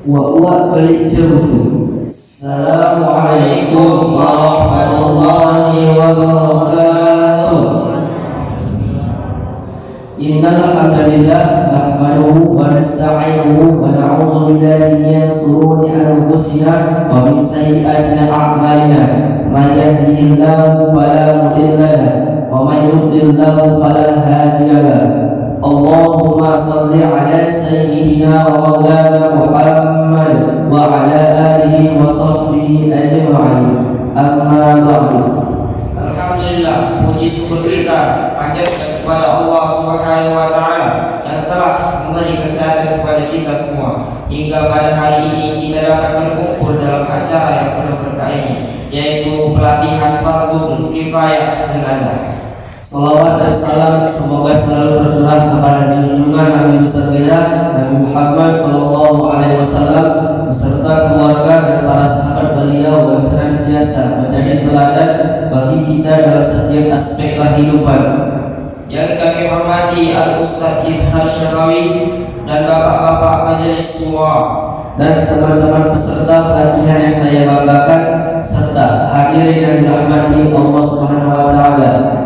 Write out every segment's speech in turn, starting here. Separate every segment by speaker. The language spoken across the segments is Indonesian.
Speaker 1: Wa balik jauh. Assalamualaikum warahmatullahi wabarakatuh. Innal hamdalillah nahmaduhu wa nasta'inuhu wa na'udzu billahi min shururi anfusina wa min sayyiati a'malina. May yahdihillahu fala mudilla lahu wa may yudlil fala hadiya lahu. Allahumma salli ala sayyidina wa maulana Muhammad wa ala alihi wa sahbihi ajma'in. Amma ba'du.
Speaker 2: Alhamdulillah, puji syukur kita panjatkan kepada Allah Subhanahu wa taala yang telah memberi kesehatan kepada kita semua hingga pada hari ini kita dapat berkumpul dalam acara yang penuh berkah ini, yaitu pelatihan fardhu kifayah jenazah.
Speaker 1: Salawat dan salam semoga selalu tercurah kepada junjungan Nabi besar kita Nabi Muhammad SAW beserta keluarga dan para sahabat beliau yang senantiasa menjadi teladan bagi kita dalam setiap aspek kehidupan.
Speaker 2: Yang kami hormati Al-Ustaz Idhar Syarawi dan bapak-bapak majelis semua,
Speaker 1: dan teman-teman peserta pelatihan yang saya banggakan, serta hadirin yang dirahmati Allah Subhanahu wa taala.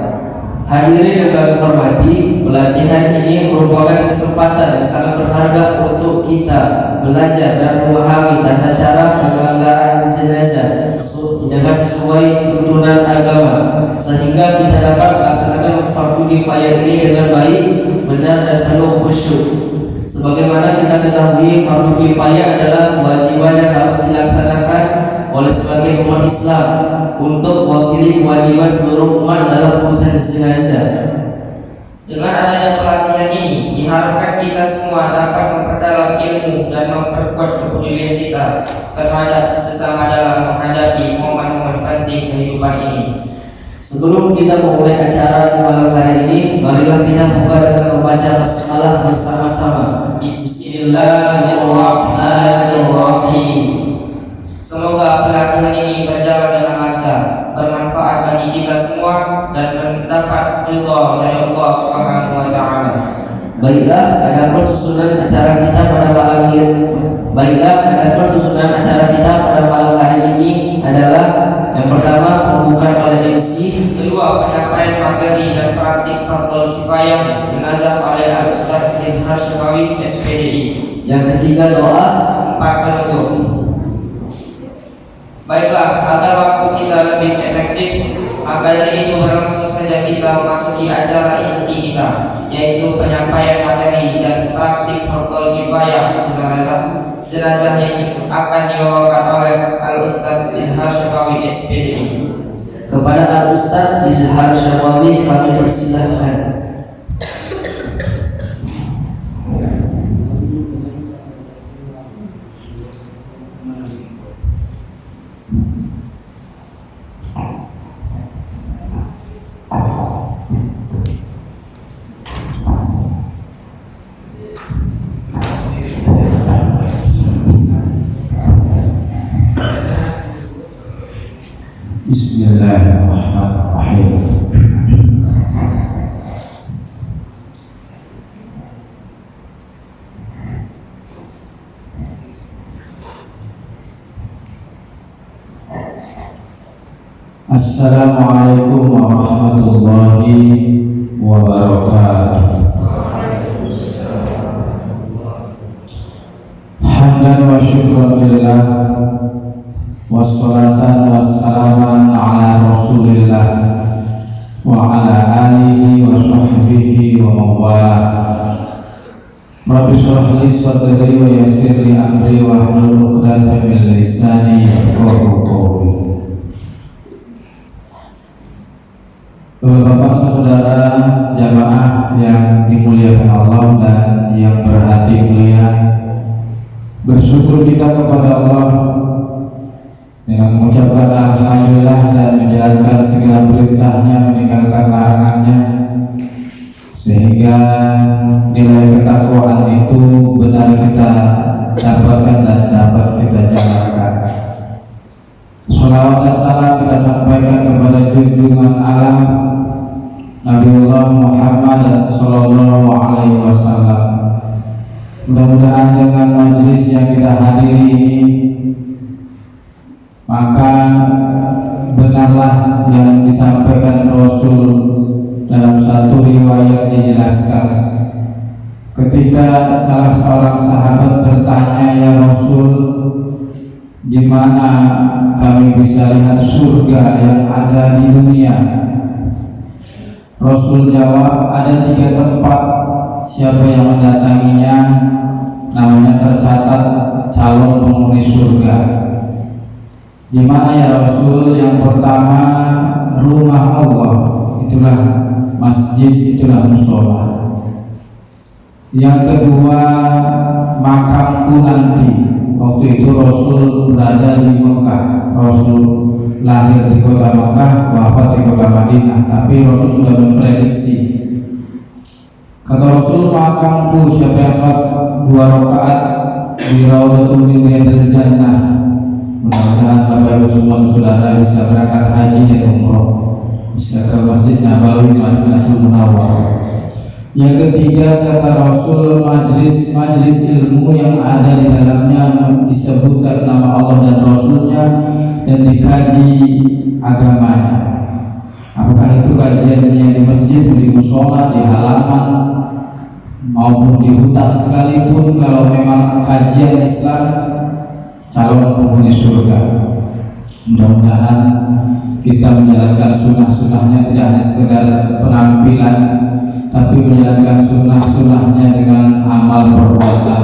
Speaker 1: Hadirin yang kami hormati, pelatihan ini merupakan kesempatan yang sangat berharga untuk kita belajar dan memahami tata cara penyelenggaraan jenazah dengan sesuai tuntunan agama, sehingga kita dapat melaksanakan fardhu kifayah ini dengan baik, benar dan penuh khusyuk. Sebagaimana kita ketahui, fardhu kifayah adalah kewajiban yang harus dilaksanakan oleh sebagian umat Islam untuk mewakili kewajiban seluruh umat dalam urusan jenazah.
Speaker 2: Dengan adanya pelatihan ini, diharapkan kita semua dapat memperdalam ilmu dan memperkuat kepedulian kita terhadap sesama dalam menghadapi momen-momen penting kehidupan ini.
Speaker 1: Sebelum kita memulai acara di malam hari ini, marilah kita buka dengan membaca basmalah bersama-sama. Bismillahirrahmanirrahim.
Speaker 2: Semoga pelatihan ini berjalan dengan lancar, bermanfaat bagi kita semua dan mendapat ridha dari Allah Subhanahu wa taala.
Speaker 1: Baiklah, adapun susunan acara kita pada malam hari ini adalah yang pertama pembukaan oleh MC,
Speaker 2: Kedua, penyampaian materi dan praktik fardhu kifayah jenazah oleh Al-Ustaz Idhar Syarawi.
Speaker 1: Yang ketiga doa.
Speaker 2: 4 penutup. Baiklah, agar waktu kita lebih efektif, maka dari itu berlangsung saja kita memasuki acara inti kita, yaitu penyampaian materi dan praktik fardhu kifayah jenazah yang akan dibawakan oleh Al-Ustaz Izhar Syafawi SPD.
Speaker 1: Kepada Al-Ustaz Izhar Syafawi kami persilahkan.
Speaker 3: Bismillahirrahmanirrahim. Assalamualaikum warahmatullahi wabarakatuh. Hamdan wa syukran lillah, wassalatan wassalaman ala rasulillah wa ala alihi wa sahbihi wa mawalah. Rabbi shrah li sadri wa yassir li amri wa hlul 'uqdatam min lisani yafqahu qawli. Bapak, saudara jamaah yang dimuliakan Allah dan yang berhati mulia, bersyukur kita kepada Allah dengan mengucapkan alhamdulillah dan menjalankan segala perintahnya, meninggalkan larangannya, sehingga nilai ketakwaan itu benar kita dapatkan dan dapat kita jalankan. Salawat dan salam kita sampaikan kepada junjungan alam Nabiullah Muhammad sallallahu alaihi wasallam. Mudah-mudahan dengan majelis yang kita hadiri ini, maka benarlah yang disampaikan Rasul dalam satu riwayat dijelaskan. Ketika salah seorang sahabat bertanya, "Ya Rasul, di mana kami bisa lihat surga yang ada di dunia?" Rasul jawab, "Ada 3 tempat. Siapa yang mendatanginya, namanya tercatat calon penghuni surga." Di mana ya Rasul? Yang pertama, rumah Allah, itulah masjid, itulah musola. Yang kedua, makamku nanti. Waktu itu Rasul berada di Mekah. Rasul lahir di kota Mekah, wafat di kota Madinah. Tapi Rasul sudah memprediksi. Kata Rasul, makamku, siapa yang sholat 2 rakaat di Raudhatul min Riyadil Jannah. Mudah-mudahan Bapak Ibu semua saudara bisa berangkat haji dan umroh, bisa ke Masjid Nabawi Madinatul Munawwarah. Yang ketiga, kata Rasul, majlis ilmu yang ada di dalamnya disebutkan nama Allah dan Rasulnya dan dikaji agamanya. Apakah itu kajiannya di masjid, di musola, di halaman, maupun di hutan sekalipun, kalau memang kajian Islam, calon penghuni surga. Mudah-mudahan kita menjalankan sunnah-sunnahnya, tidak hanya sekedar penampilan, tapi menjalankan sunnah-sunnahnya dengan amal perbuatan.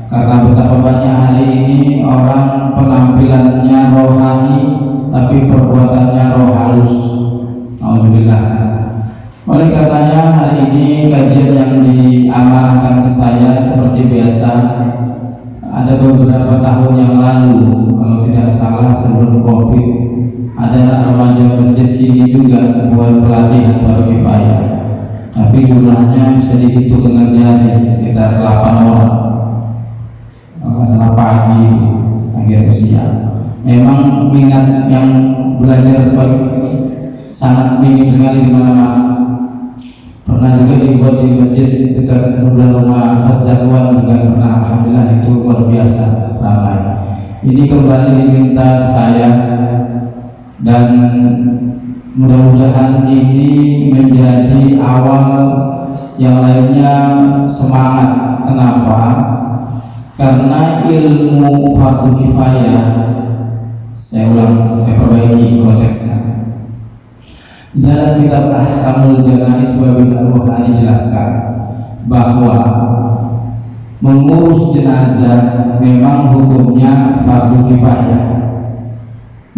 Speaker 3: Karena betapa banyak hari ini orang penampilannya rohani, tapi perbuatannya roh halus. Alhamdulillah. Oleh karenanya hari ini kajian yang diamanahkan ke saya seperti biasa. Ada beberapa tahun yang lalu, kalau tidak salah sebelum COVID, ada anak remaja masjid sini juga buat pelatihan fardhu kifayah. Tapi jumlahnya bisa dihitung dengan jari, sekitar 8 orang. Salah pagi, akhir usia. Memang minat yang belajar ini sangat minim sekali di mana-mana. Pernah juga dibuat di masjid dekat sebelah rumah Ustaz Zakwan juga pernah. Alhamdulillah itu luar biasa ramai. Ini kembali diminta saya, dan mudah-mudahan ini menjadi awal yang lainnya semangat Kenapa? Karena ilmu fardu kifayah, saya perbaiki konteksnya. Dalam kitab Ahkamul Janaiz Wabil Al-Bukhari dijelaskan bahwa mengurus jenazah memang hukumnya fardu kifayah.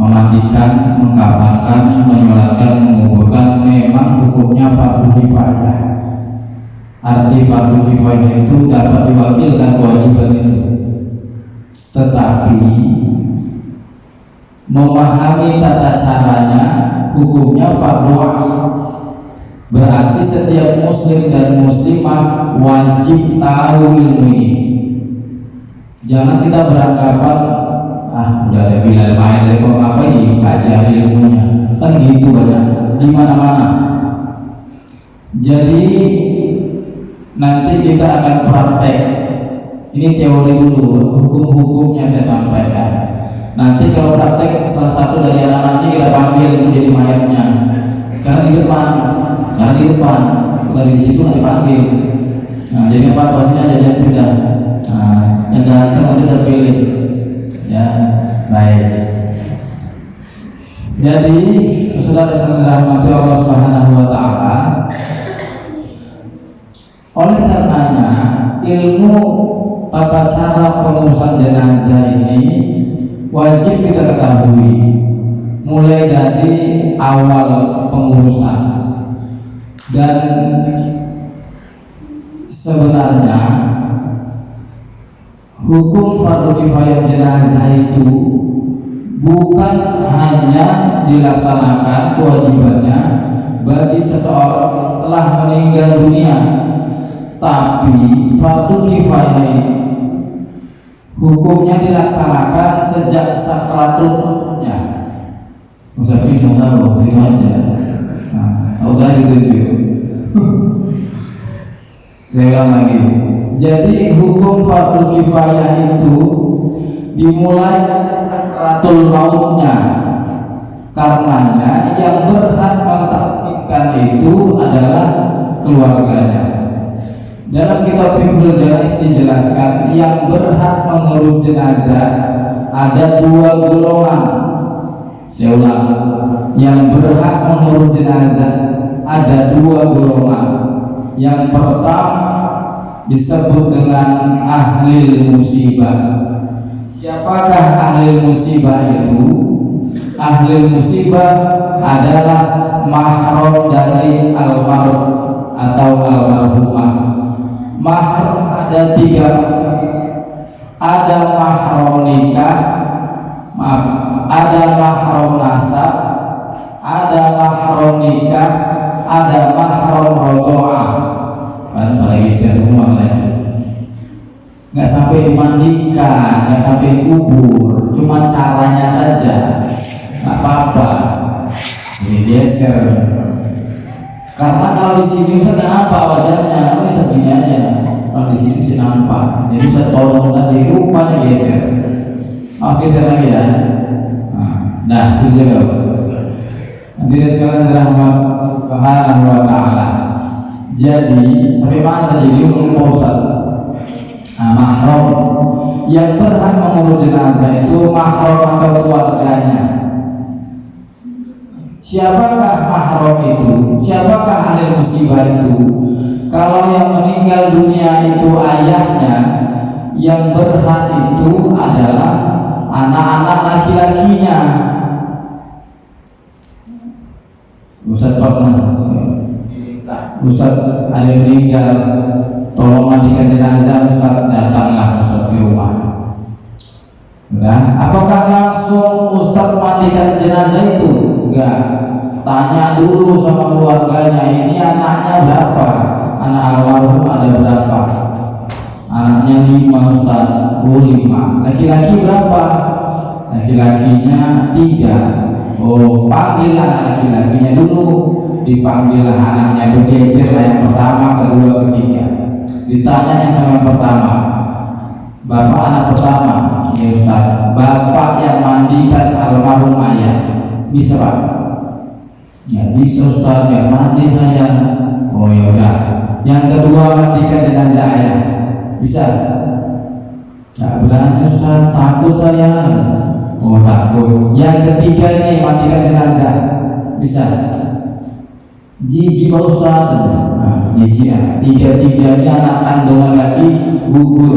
Speaker 3: Memandikan, mengkafankan, menyolatkan, menguburkan memang hukumnya fardu kifayah. Arti fardu kifayah itu dapat diwakilkan kewajiban itu. Tetapi memahami tata caranya hukumnya fardu ain. Berarti setiap muslim dan muslimah wajib tahu ilmu ini. Jangan kita beranggapan udah lebih main dari kok apa ini pelajari ilmunya, kan gitu banyak di mana-mana. Jadi nanti kita akan praktek. Ini teori dulu, hukum-hukumnya saya sampaikan. Nanti kalau praktek salah satu dari anak-anaknya kita panggil menjadi mayatnya, karena di depan, bukan di situ nanti panggil. Nah, jadi apa pastinya jajan sudah. Nah, yang ganteng nanti terpilih. Ya, baik. Jadi saudara yang dirahmati Allah Subhanahu wa taala, oleh karenanya ilmu tata cara pengurusan jenazah ini wajib kita ketahui mulai dari awal pengurusan. Dan sebenarnya hukum fardu kifayah jenazah itu bukan hanya dilaksanakan kewajibannya bagi seseorang yang telah meninggal dunia, tapi fardu kifayah itu hukumnya dilaksanakan sejak sakratul-nya. Ustaz pindah tahu, situ aja. Tahu kan itu? Saya ulang lagi. Jadi hukum fardu kifayah itu dimulai dari sakratul mautnya. Karenanya yang berhak mentakdirkan itu adalah keluarganya. Dalam kitab Fiqhul Janaiz dijelaskan yang berhak mengurus jenazah ada dua golongan. Saya ulang, yang berhak mengurus jenazah ada dua golongan. Yang pertama disebut dengan ahli musibah. Siapakah ahli musibah itu? Ahli musibah adalah mahram dari almarhum atau almarhumah. Mahram ada tiga, ada mahram nikah, ada mahram nasab, ada mahram nikah, ada mahram rodoah. Kan pada geser semua nggak sampai dimandikan, nggak sampai kubur, cuma caranya saja, nggak apa-apa. Ini geser. Karena kalau di sini bisa nampak wajahnya, ini segini aja. Kalau di sini bisa nampak, jadi bisa tolong tadi rupanya geser. Harus geser lagi ya. Nah, sini juga. Nanti sekarang dirahmat Subhanahu wa taala. Jadi sampai mana tadi ilmu Ustaz? Mahram yang berhak mengurus jenazah itu mahram atau keluarganya. Siapakah mahram itu? Siapakah ahli musibah itu? Kalau yang meninggal dunia itu ayahnya, yang berhak itu adalah anak-anak laki-lakinya. Ustaz pernah, Ustaz ada meninggal, tolong mandikan jenazah. Ustaz datanglah Ustaz ke rumah. Nah, apakah langsung Ustaz mandikan jenazah itu? Enggak. Tanya dulu sama keluarganya, ini anaknya berapa? Anak almarhum ada berapa? Anaknya 5 Ustaz. Oh 5. Laki-laki berapa? Laki-lakinya 3. Oh, panggil anak laki-lakinya dulu. Dipanggil anaknya berjejer lah, yang pertama, kedua, ketiga. Ditanya yang sama yang pertama, bapak anak pertama, ya Ustaz, bapak yang mandikan almarhum ayah, bisa Pak? Ya bisa Ustaz, ya mandi saya. Oh yaudah. Yang kedua mandikan jenazah ayah. Bisa? Nggak berani Ustaz, takut saya. Oh takut. Yang ketiga ini mandikan jenazah. Bisa? Jijik Pak Ustaz. Nah, jijik ya. Tiga-tiga ini anak kandungan lagi gugur,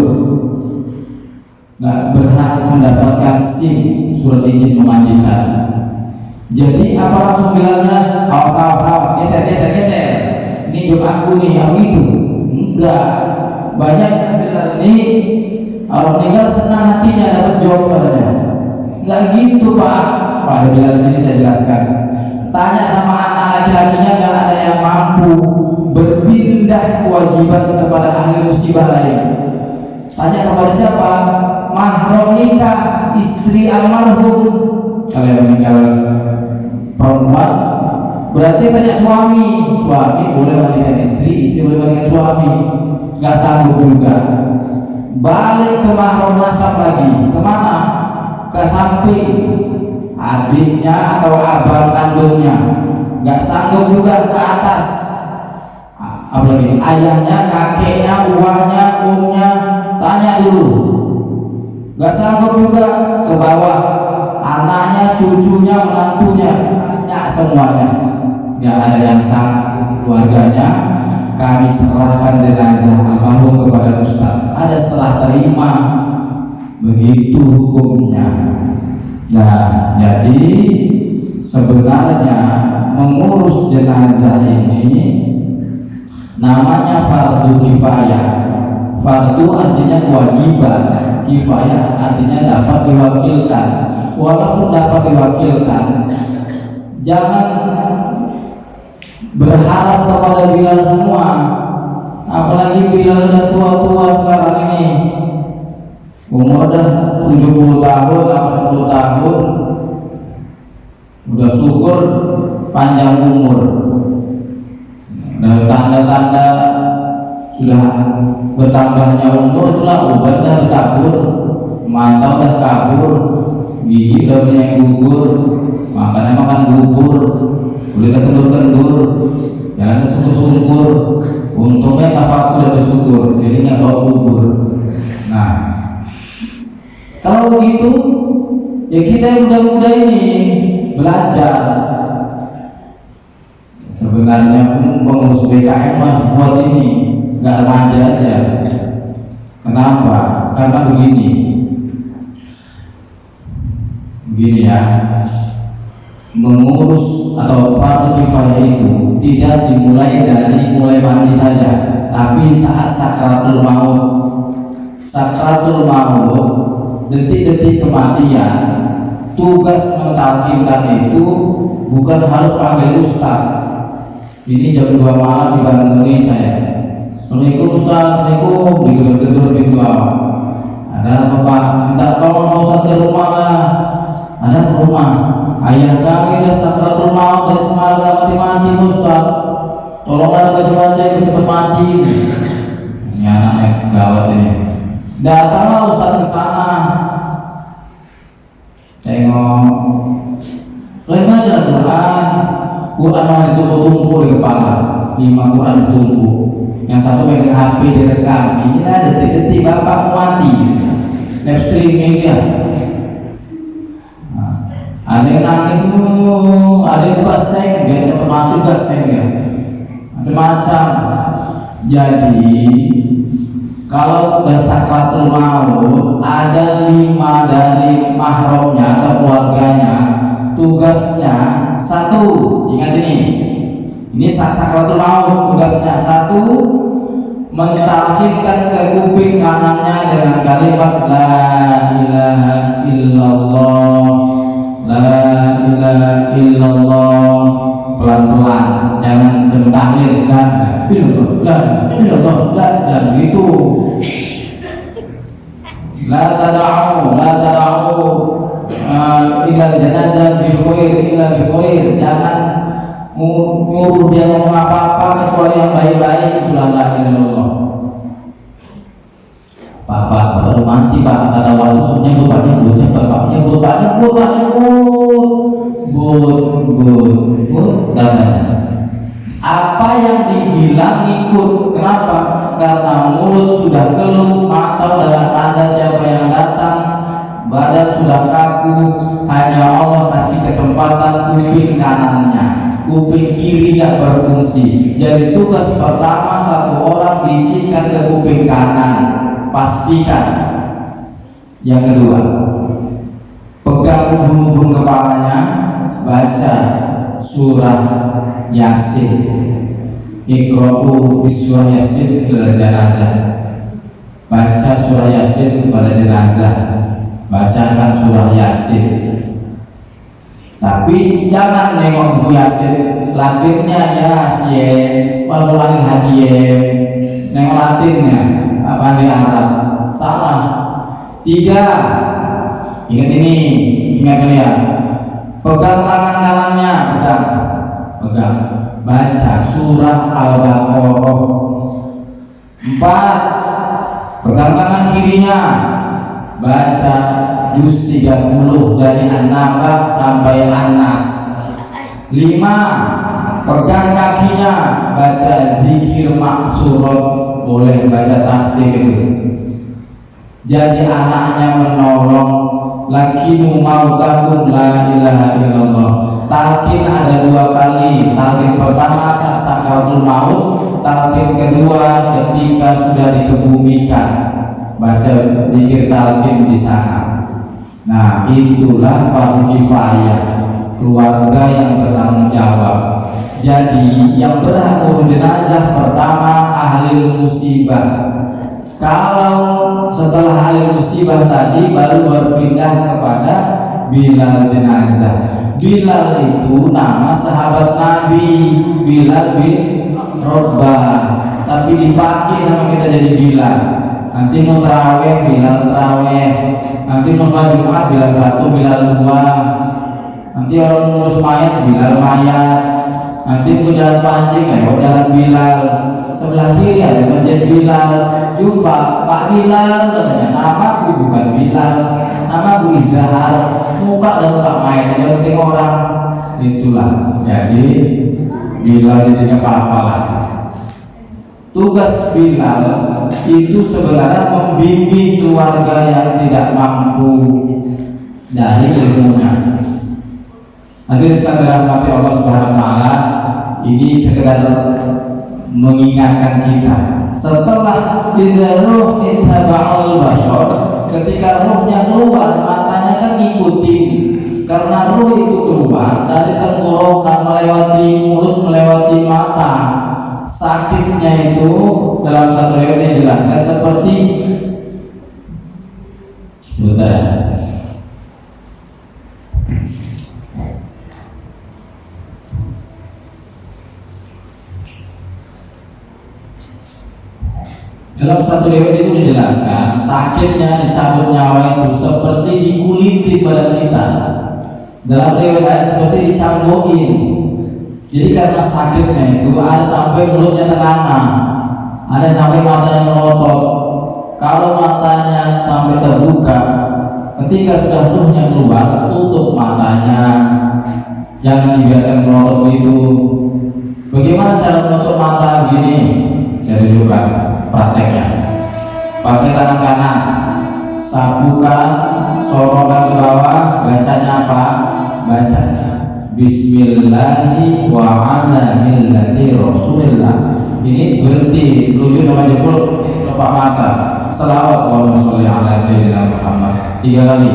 Speaker 3: nggak berhak mendapatkan SIM, surat izin memandikan. Jadi apa langsung bilangnya? Awas, geser. Ini job aku nih, aku itu. Enggak. Banyak yang bilang ini orang meninggal senang hatinya dapat job katanya. Enggak gitu Pak. Ada bilang sini saya jelaskan. Tanya sama anak laki-lakinya, nggak ada yang mampu berpindah kewajiban kepada ahli musibah lain. Tanya kepada siapa? Mahram nikah istri almarhum. Kalau yang meninggal perempuan, berarti tanya suami boleh mandikan istri boleh mandikan suami. Nggak sanggup juga. Balik ke mahram nasab lagi. Kemana? Ke samping adiknya atau abang kandungnya. Nggak sanggup juga ke atas. Apalagi ayahnya, kakeknya, uangnya, umnya. Tanya dulu. Nggak sanggup juga ke bawah. Anaknya, cucunya, menantunya, tanya semuanya. Nggak ada yang sanggup keluarganya. Kami serahkan jenazah almarhum kepada Ustaz. Ada serah terima. Begitu hukumnya. Nah, jadi sebenarnya mengurus jenazah ini namanya fardu kifayah. Fardu artinya kewajiban, kifayah artinya dapat diwakilkan. Walaupun dapat diwakilkan, jangan berharap kepada Bilal semua. Apalagi Bilal udah tua-tua sekarang ini, umur udah 70 tahun, 80 tahun. Udah syukur panjang umur. Nah, tanda-tanda sudah bertambahnya umur itulah obat dah kabur, mata udah kabur, gigi udah banyak yang gugur, makan bubur, kulit kendur-kendur, jangan kesungkur-sungkur. Untungnya tafakur dan bersyukur, jadi nggak bawa bubur. Nah, kalau begitu ya kita yang muda-muda ini belajar. Sebenarnya pengurus BKM masih buat ini nggak remaja aja. Kenapa? Karena begini ya, mengurus atau fardu kifayah itu tidak dimulai dari mulai mandi saja, tapi saat sakaratul maut. Sakaratul maut, detik-detik kematian, tugas mentalkinkan itu bukan harus panggil ustaz. Ini jam 2 malam dibangungi saya. Assalamualaikum Ustaz, Assalamualaikum. Digelar-gelar pintu awal. Ada apa Pak? Minta tolong Ustaz ke rumah lah. Ada ke rumah. Ayah kami dah sakratul maut dari semalam mati-mati Ustaz. Tolonglah baca-baca yang cepat mati. Ini anaknya gawat ini. Datanglah Ustaz ke sana. Tengok. Lain aja Quran. Quran ditumpuk-tumpuk di kepala. 5 Quran ditumpuk. Yang satu pegang HP direkam. Inilah detik-detik bapak mati. Live streaming ya. Ada yang nangis dulu, ada yang buka seng, dia cepat mati buka seng ya. Macam-macam. Jadi kalau udah sakratul maut, ada 5 dari mahramnya atau keluarganya, tugasnya 1, ingat ini saat sakratul maut, tugasnya 1, mentalkinkan ke kuping kanannya dengan kalimat la ilaha illallah, la ilaha illallah, pelan-pelan, jangan centangin kan, illallah, jangan gitu. La tada'u ilal janazah bi khair illa bi khair. Jangan nyuruh dia ngomong apa-apa kecuali yang baik-baik. Itulah la ilaha illallah. Bapak baru mati Pak, kata walusnya bapaknya but, bapaknya but katanya. Apa yang dibilang ikut. Kenapa? Karena mulut sudah keluh, kanannya, kuping kiri nggak berfungsi. Jadi tugas pertama satu orang bisikan ke kuping kanan, pastikan. Yang kedua, pegang ubun-ubun kepalanya, baca surah Yasin. Iqra'u bisurah Yasin kepada jenazah. Baca surah Yasin kepada jenazah. Bacakan surah Yasin. Tapi jangan nengok buku Yasin, Latinnya Yasin, walaupun hadiyah, nengok Latinnya apa di Arab, salah. 3, ingat ini, ingat kalian. Pegang tangan kanannya, pegang. Baca surah Al-Baqarah. 4, pegang tangan kirinya, baca juz 30 dari An-Naba sampai An-Nas. 5, pegang kakinya, baca zikir maksurat, boleh baca tasbih itu. Jadi anaknya menolong lakimu mautakum la ilaha illallah. Talqin ada 2 kali. Talqin pertama saat sakaratul maut, talqin kedua ketika sudah dikebumikan. Baca zikir talqin di sana. Nah, itulah fardu kifayah, keluarga yang bertanggung jawab. Jadi yang berhak urus jenazah pertama ahli musibah. Kalau setelah ahli musibah tadi baru berpindah kepada Bilal jenazah. Bilal itu nama sahabat Nabi, Bilal bin Rabah. Tapi dipakai sama kita jadi Bilal. Nanti mau terawih, Bilal terawih. Nanti mau sholat Jumat, Bilal 1, Bilal 2. Nanti orang ngurus mayat, Bilal mayat. Nanti mau jalan pancing, jalan Bilal. Sebelah kiri ada masjid Bilal. Jumpa Pak Bilal, katanya namaku bukan Bilal, namaku Izhar. Muka dan Pak mayat, yang penting orang. Itulah. Jadi Bilal jadi apa-apa lah. Tugas Bilal itu sebenarnya membimbing keluarga yang tidak mampu dari ilmunya. Nanti sekedar mati Allah Subhanahu Wa Taala, ini sekedar mengingatkan kita. Setelah idzaruh ittaba'al bashar, ketika ruhnya keluar, matanya kan ngikutin. Karena ruh itu keluar dari tenggorokan melewati mulut, melewati mata. Sakitnya itu dalam satu riwayat dijelaskan seperti sebentar ya. Dalam satu riwayat itu dijelaskan sakitnya dicabut nyawa itu seperti dikuliti badan kita. Dalam riwayat seperti dicambukin. Jadi karena sakitnya itu ada sampai mulutnya terangna, ada sampai matanya melotot. Kalau matanya sampai terbuka, ketika sudah ruhnya keluar, tutup matanya. Jangan dibiarkan melotot begitu. Bagaimana cara menutup mata begini? Saya tunjukkan prakteknya. Pakai tangan kanan, sapukan, sorongkan ke bawah. Bacanya apa? Bacanya Bismillahi wa ala millati Rasulillah. Ini berhenti, telunjuk sama jempol, lepas mata. Salawat Allahumma sholli ala sayyidina Muhammad 3 kali.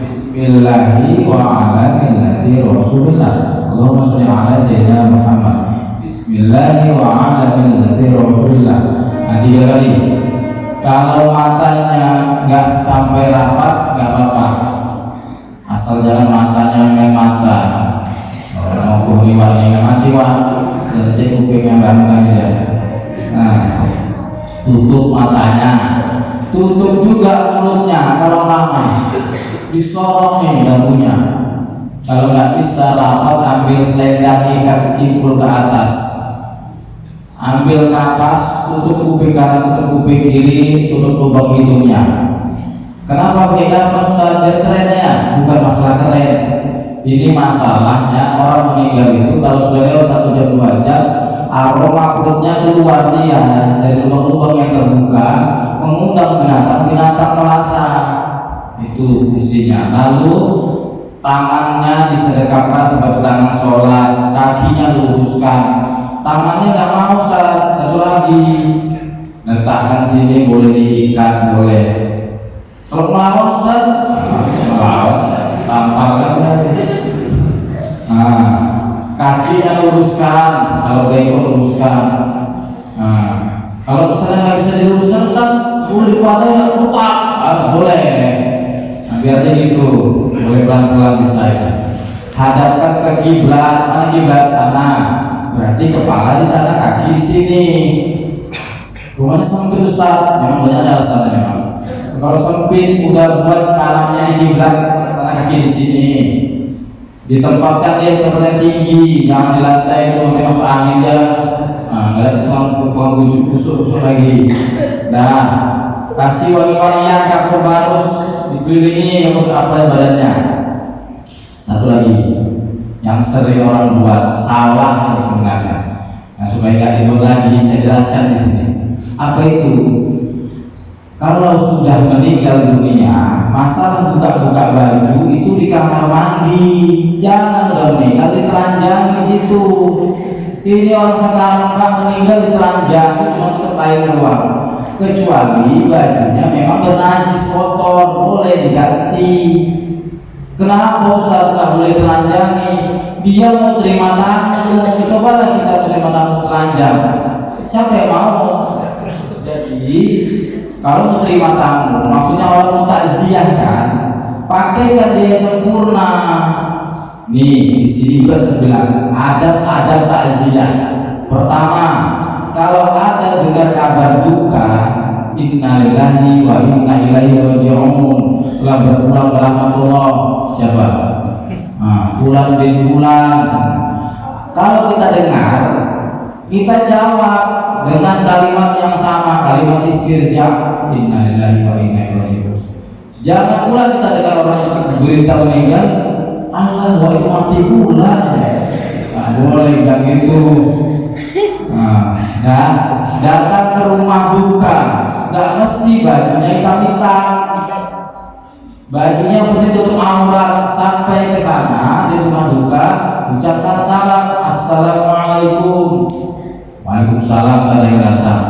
Speaker 3: Bismillahi wa ala millati Rasulillah. Allahumma sholli ala sayyidina Muhammad. Bismillahi wa ala millati Rasulillah. 3 kali. Kalau matanya nggak sampai rapat, nggak apa-apa. Asal jangan matanya main mata. Mau kuhni warnanya mati cek kupingnya bangga ya. Nah, tutup matanya, tutup juga mulutnya. Kalau lama disorong nih dagunya. Kalau nggak bisa rapat, ambil selendang ikat simpul ke atas. Ambil kapas, tutup kuping kanan, tutup kuping kiri, tutup lubang hidungnya. Kenapa pakai kapas? Sudah ada kerennya, bukan masalah keren. Ini masalahnya orang meninggal itu kalau sudah lewat 1 jam 2 jam, aroma perutnya keluar dia dari lubang-lubang yang terbuka, mengundang binatang melata. Itu fungsinya. Lalu tangan tangannya disedekapkan sebagai tangan sholat, kakinya luruskan, tangannya nggak mau Ustaz, satu lagi letakkan sini, boleh diikat, boleh. Kalau melawan Ustaz, melawan, tampar kan. Nah, kakinya luruskan, kalau bengkok luruskan. Nah, kalau misalnya nggak bisa diluruskan Ustaz, boleh dipatahin, nggak lupa, boleh. Nah, biar aja gitu, boleh pelan-pelan bisa ya. Hadapkan ke kiblat, mana kiblat sana, berarti kepala di sana, kaki di sini. Rumahnya sempit Ustaz, memang banyak alasannya memang. Kalau sempit udah buat kanannya di kiblat, sana kaki di sini. Ditempatkan dia di tempat yang tinggi, jangan di lantai itu nanti masuk angin dia. Nah, nggak ada tukang busuk lagi. Nah, kasih wangi-wangian kapur barus dikelilingi yang apa badannya. Satu lagi yang sering orang buat salah sebenarnya. Nah, supaya nggak dibuat lagi, saya jelaskan di sini. Apa itu? Kalau sudah meninggal dunia, masalah buka-buka baju itu di kamar mandi. Jangan udah meninggal ditelanjangi di situ. Ini orang sekarang Pak meninggal ditelanjangi cuma untuk air doang. Kecuali bajunya memang bernajis kotor, boleh diganti. Kenapa Ustaz nggak boleh telanjangi? Dia mau terima tamu, cobalah kita terima tamu telanjang. Siapa yang mau? Jadi kalau mau terima tamu, maksudnya orang mau takziah kan, pakaikan dia sempurna. Nih di sini juga saya bilang adab takziah. Pertama, kalau ada dengar kabar duka, innalillahi wa inna ilaihi raji'un, telah berpulang ke rahmatullah. Siapa? Nah, pulang bin pulang. Kalau kita dengar, kita jawab dengan kalimat yang sama, kalimat istirja, innalillahi wa inna ilaihi raji'un. Jangan pula kita dengar orang berita meninggal, Allah, wah itu mati pula. Nah, boleh bilang gitu. Nah, dan datang ke rumah duka, nggak mesti bajunya hitam-hitam. Bajunya penting tutup aurat. Sampai ke sana di rumah duka, ucapkan salam, assalamualaikum. Waalaikumsalam kata yang datang.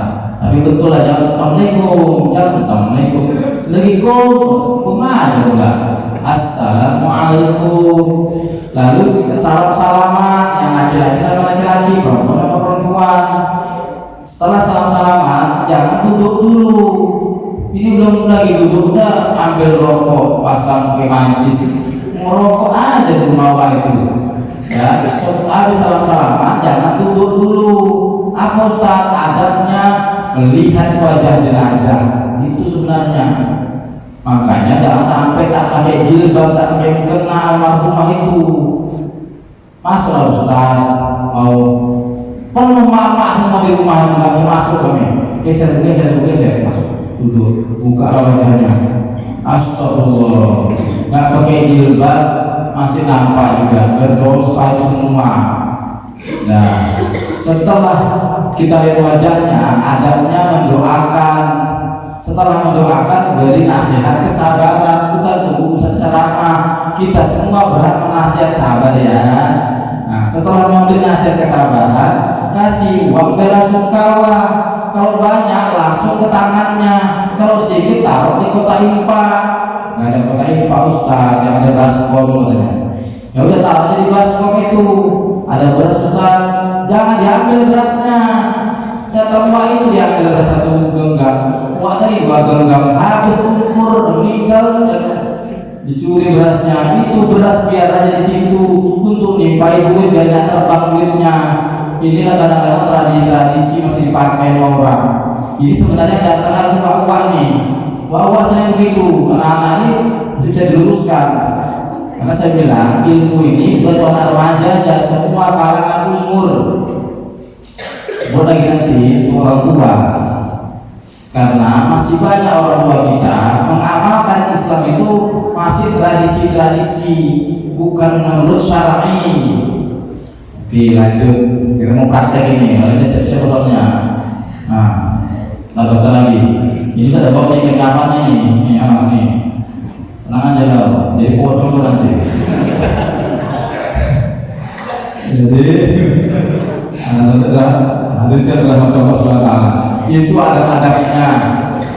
Speaker 3: Tapi betul lah, jangan assalamualaikum, jangan assalamualaikum. Lagi kum aja pula. Assalamualaikum. Lalu salam-salaman yang laki-laki sama laki-laki, perempuan sama perempuan. Setelah salam-salaman, jangan duduk dulu. Ini belum lagi duduk, udah ambil rokok, pasang pakai mancis, ngerokok aja di rumah itu. Ya, habis salam-salaman, jangan duduk dulu. Apa Ustaz adabnya? Melihat wajah jenazah itu sebenarnya. Makanya jangan sampai tak pakai jilbab, tak pakai mukena almarhumah itu. Masuklah Ustaz, mau penuh mama semua di rumah nggak bisa masuk kami. Geser, masuk, duduk, buka wajahnya. Astagfirullah, nggak pakai jilbab masih nampak juga berdosa semua. Nah, setelah kita lihat wajahnya, adabnya mendoakan. Setelah mendoakan, beri nasihat kesabaran, bukan urusan ceramah. Kita semua berhak menasihat sabar ya. Nah, setelah memberi nasihat kesabaran, kasih uang bela sungkawa. Kalau banyak langsung ke tangannya, kalau sedikit taruh di kotak infak. Nggak ada kotak infak Ustaz, yang ada baskom katanya. Ya udah taruh di baskom itu. Ada beras Ustaz, jangan diambil berasnya. Ya semua itu diambil beras satu genggam. Wah tadi dua genggam, habis umur meninggal dicuri berasnya. Itu beras biar aja di situ untuk nimpai duit biar nggak terbang duitnya. Inilah kadang-kadang tradisi masih dipakai orang. Ini sebenarnya datangnya cuma uang nih. Wah saya begitu, anak-anak ini bisa diluruskan. Karena saya bilang ilmu ini buat anak remaja aja, semua kalangan umur. Buat lagi nanti orang tua. Karena masih banyak orang tua kita mengamalkan Islam itu masih tradisi-tradisi, bukan menurut syar'i. Oke lanjut, kita mau praktek ini. Kalau ini siap-siap fotonya. Nah, satu lagi. Ini sudah bawa ikan kapan nih? Nih, tenang aja loh. Jadi pocong tuh nanti. Jadi hadisnya adalah Allah SWT. Itu adab-adabnya.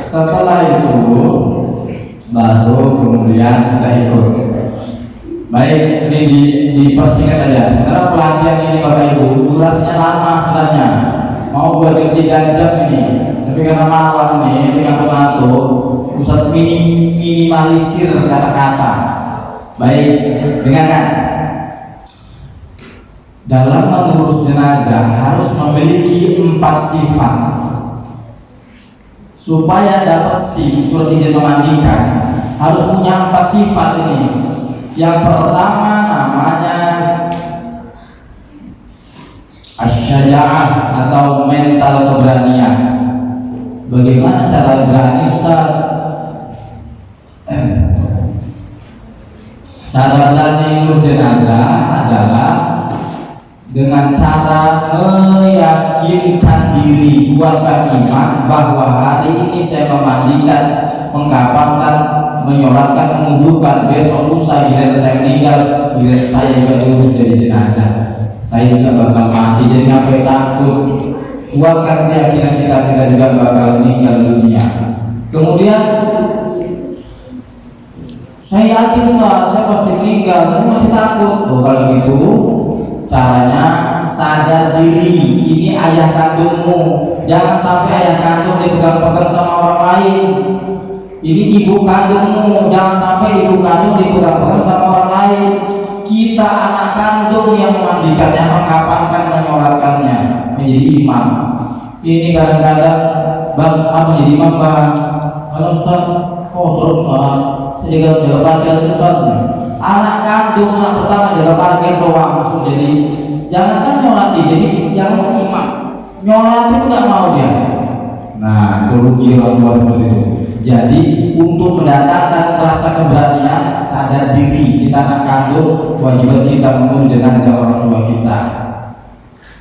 Speaker 3: Setelah itu baru kemudian kita ikut. Baik, ini dipersingkat aja. Sebenarnya pelatihan ini Bapak Ibu durasinya lama sebenarnya. Mau buat 3 jam ini. Tapi karena malam nih, ngantuk-ngantuk, Ustaz minimalisir kata-kata. Baik, dengarkan. Dalam mengurus jenazah harus memiliki 4 sifat. Supaya dapat SIM, surat izin memandikan, harus punya 4 sifat ini. Yang pertama namanya asyaja'ah atau mental keberanian. Bagaimana cara berani, Ustaz? Cara berani ngurus jenazah adalah dengan cara meyakinkan diri, kuatkan iman bahwa hari ini saya memandikan, mengkafankan, menyolatkan, menguburkan, besok lusa giliran saya meninggal, giliran saya juga diurus dari jenazah, saya juga bakal mati. Jadi ngapain takut? Kuatkan keyakinan kita juga bakal meninggal dunia. Kemudian saya yakin saya pasti meninggal, tapi masih takut. Kalau gitu caranya sadar diri, ini ayah kandungmu, jangan sampai ayah kandung dipegang-pegang sama orang lain. Ini ibu kandungmu, jangan sampai ibu kandung dipegang-pegang sama orang lain. Kita anak kandung yang memandikannya, mengkafankan, menyolatkannya, menjadi imam. Ini kadang-kadang bang, apa jadi imam bang? Kalau Ustaz, terus Ustaz, saya jaga parkir Ustaz. Anak kandung anak pertama jaga parkir doang langsung jadi. Jangankan nyolati, jadi jangan imam. Nyolati pun nggak mau dia. Nah, itu rugi orang tua seperti itu. Jadi untuk mendatangkan rasa keberanian, sadar diri kita anak kandung, kewajiban kita mengurus jenazah orang tua kita.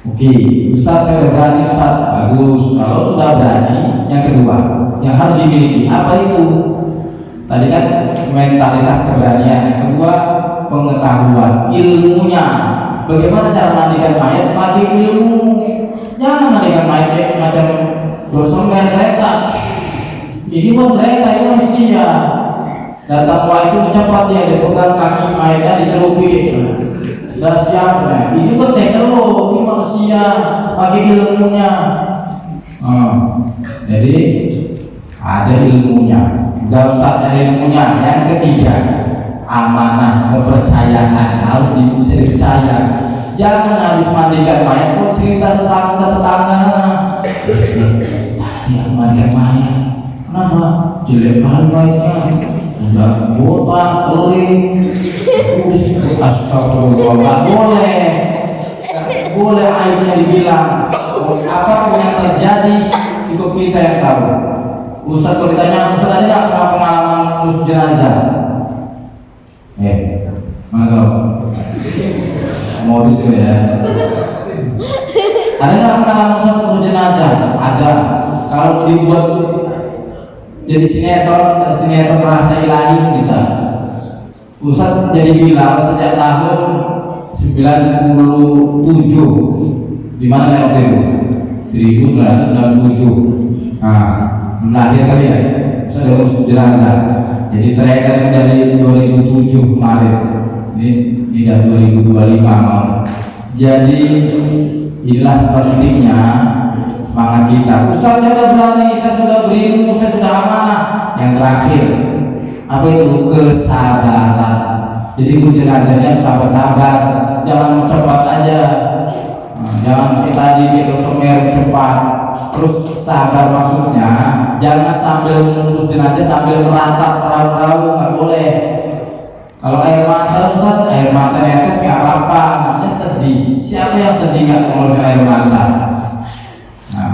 Speaker 3: Oke, Ustaz saya sudah berani Ustaz, bagus. Kalau sudah berani, yang kedua yang harus dimiliki apa itu? Tadi kan mentalitas keberanian, yang kedua pengetahuan, ilmunya. Bagaimana cara mandikan mayat? Pakai ilmu. Jangan mandikan mayat macam dosen kereta. Ini bukan kereta, ini manusia. Datang itu cepat dia dipegang kaki mayatnya dicelupin. Sudah siap, ini bukan celup, ini manusia. Pakai ilmunya. Jadi ada ilmunya. Udah Ustaz ada ilmunya. Yang ketiga, amanah, kepercayaan harus bisa dipercaya. Jangan habis mandikan mayat kok cerita tetangga. Tadi aku mandikan mayat, kenapa? Jelek banget mayatnya, udah botak, kering. Astagfirullah, nggak boleh aibnya dibilang. Apapun yang terjadi cukup kita yang tahu. Ustaz kalau ditanya, Ustaz ada nggak pengalaman ngurus jenazah? Mana kau? Modus ya. Ada nggak pengalaman Ustaz ngurus jenazah? Ada. Kalau mau dibuat jadi sinetron merasa ilahi bisa. Ustaz jadi Bilal sejak tahun 97. Di mana waktu itu? 1997. Nah, lahir kali ya. Ustaz ngurus jenazah. Jadi terakhir dari 2007 kemarin. Ini dah 2025. Jadi inilah pentingnya semangat kita. Ustaz saya sudah berani, saya sudah berilmu, saya sudah amanah. Yang terakhir apa itu? Kesabaran. Jadi jenazahnya sabar-sabar, jangan cepat aja. Jangan kita di semer cepat. Terus sabar maksudnya jangan sambil ngurus jenazah sambil meratap raung-raung, nggak boleh. Kalau air mata Ustaz, air mata netes nggak apa-apa, namanya sedih. Siapa yang sedih nggak mengeluarkan air mata? Nah,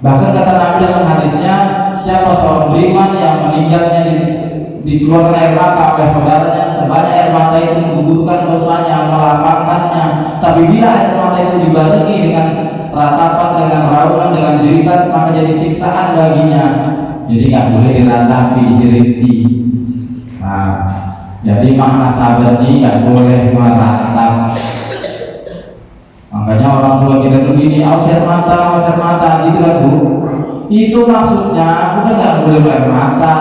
Speaker 3: bahkan kata Nabi dalam hadisnya, siapa seorang beriman yang meninggalnya dikeluarkan air mata oleh saudaranya, sebanyak air mata itu menggugurkan dosanya, melapangkannya. Tapi bila air mata itu dibarengi dengan ratapan, dengan raungan, dengan jeritan, maka jadi siksaan baginya. Jadi nggak boleh diratapi, dijeriti. Nah, jadi makna sabar ini nggak boleh meratap. Makanya orang tua kita begini, awas air mata, gitu kan Bu. Itu maksudnya bukan nggak boleh air mata,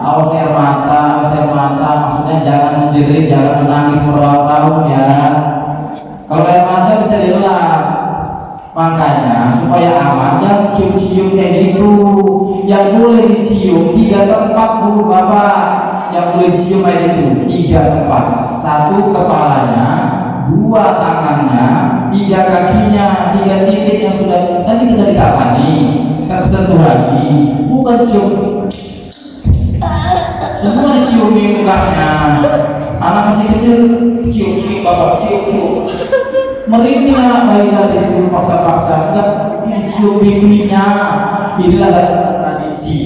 Speaker 3: awas air mata, maksudnya jangan menjerit, jangan menangis merawat ya. Kalau air mata bisa dilap, makanya supaya aman jangan cium-cium kayak gitu. Yang boleh dicium 3 tempat Bu Bapak, yang boleh dicium kayak gitu 3 tempat, 1 kepalanya, 2 tangannya, 3 kakinya, 3 titik yang sudah tadi kita dikapani, kita kesentuh lagi, bukan cium semua diciumi mukanya. Anak masih kecil cium bapak cium merinding anak bayi tadi disuruh paksa-paksa, enggak dicium pipinya. Inilah tradisi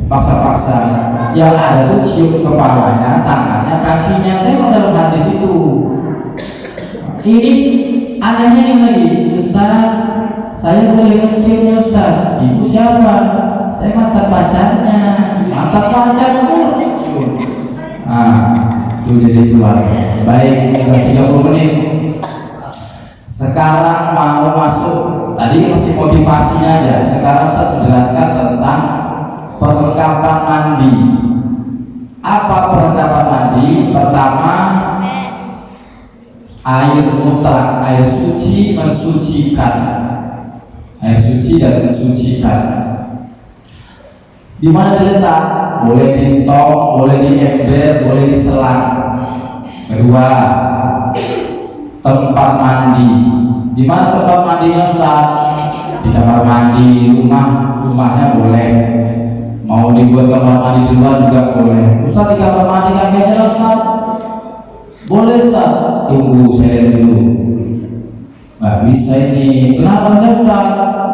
Speaker 3: paksa-paksa. Yang ada tuh cium kepalanya, tangannya, kakinya. Tengok dalam hadis itu. Ini anehnya ini lagi, Ustaz, saya boleh menciumnya Ustaz. Ibu siapa? Saya mantan pacarnya. Mantan pacar pun. Nah, itu jadi keluar. Baik, 30 menit. Sekarang mau masuk. Tadi masih motivasinya aja. Sekarang saya menjelaskan tentang perlengkapan mandi. Apa perlengkapan mandi? Pertama, air mutlak, air suci mensucikan. Air suci dan mensucikan. Di mana diletak? Boleh di tong, boleh di ember, boleh di selang. Kedua, tempat mandi. Di mana tempat mandinya Ustaz? Di kamar mandi, rumahnya boleh. Mau dibuat kamar mandi di luar juga boleh. Ustaz, di kamar mandi kami aja Ustaz. Boleh Ustaz. Tunggu saya lihat dulu. Nggak bisa ini. Kenapa bisa Ustaz?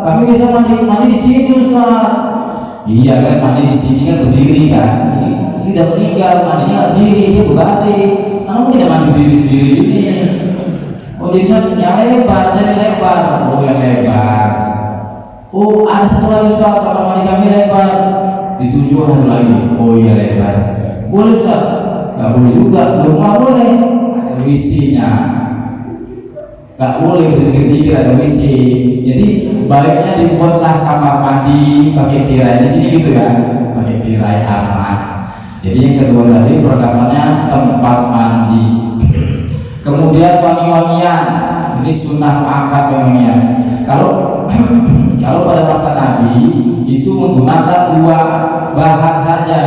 Speaker 3: Kami bisa mandi di sini Ustaz. Iya kan, mandi di sini kan berdiri kan. Ini udah meninggal, mandinya berdiri, dia berbalik. Kamu tidak mandi berdiri sendiri ini. Oh dia bisa yang lebar, jadi lebar. Oh yang lebar. Oh ada satu lagi Ustaz, kamar mandi kami lebar. Ditunjuk satu lagi. Oh iya lebar. Boleh Ustaz? Nggak boleh juga, belum boleh. WC-nya nggak boleh berzikir-zikir, ada WC. Jadi baiknya dibuatlah kamar mandi pakai tirai di sini gitu ya, pakai tirai aman. Jadi yang kedua tadi perlengkapannya tempat mandi. Kemudian wangi-wangian, ini sunnah akad wangian. Kalau pada masa Nabi itu menggunakan 2 bahan saja,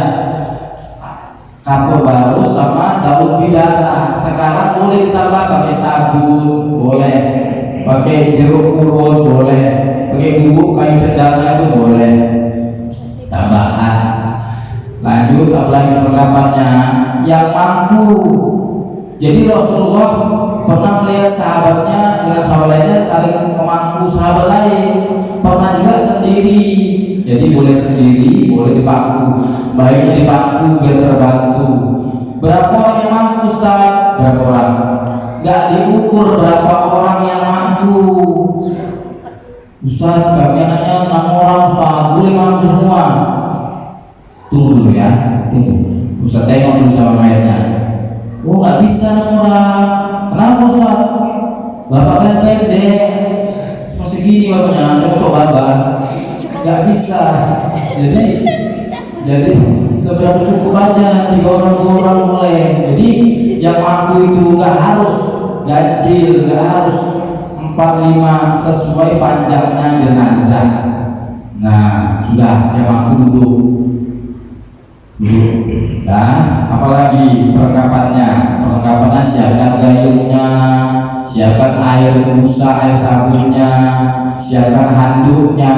Speaker 3: kapur baru sama daun bidara. Sekarang boleh ditambah pakai sabun, boleh pakai jeruk purut, boleh pakai bubuk kayu cendana, itu boleh tambahan. Lanjut, apalagi perlengkapannya yang mampu. Jadi Rasulullah pernah melihat sahabatnya dengan sahabat lainnya saling memangku sahabat lain, pernah juga sendiri. Jadi boleh sendiri, boleh dipangku. Baiknya dipangku biar terbantu. Berapa orang yang mampu Ustaz? Berapa orang? Gak diukur berapa orang yang mampu. Ustaz, kami anaknya 6 orang Ustaz, boleh mampu semua. Tunggu dulu ya, tunggu. Ustaz tengok dulu sama mayatnya. Oh gak bisa 6 orang. Kenapa Ustaz? Bapak kan pendek, cuma segini bapaknya, cocok bapak. Gak bisa. Jadi seberapa cukup aja 3 orang 2 orang boleh. Jadi yang mampu itu nggak harus ganjil, nggak harus 4-5 sesuai panjangnya jenazah. Nah sudah, yang mampu duduk. Nah apalagi perlengkapannya? Perlengkapannya siapkan gayungnya, siapkan air busa, air sabunnya, siapkan handuknya,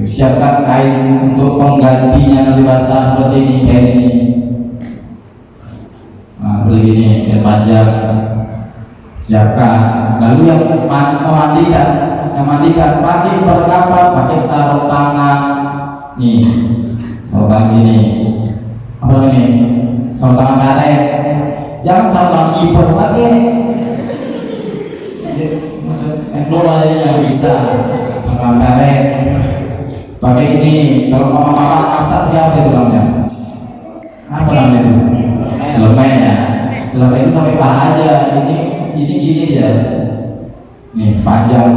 Speaker 3: siapkan kain untuk penggantinya nanti basah seperti ini, kayak ini. Nah, begini yang panjang siapkan. Lalu yang memandikan pakai perlengkapan, pakai sarung tangan. Nih, sarung tangan ini. Apa ini? Sarung tangan karet. Jangan sarung tangan kiper pakai. Bolanya bisa sarung tangan karet. Pakai ini. Kalau mama masak dia apa itu namanya? Apa namanya itu? Celemeh ya. Celemeh itu sampai paha aja. Ini gini dia. nih panjang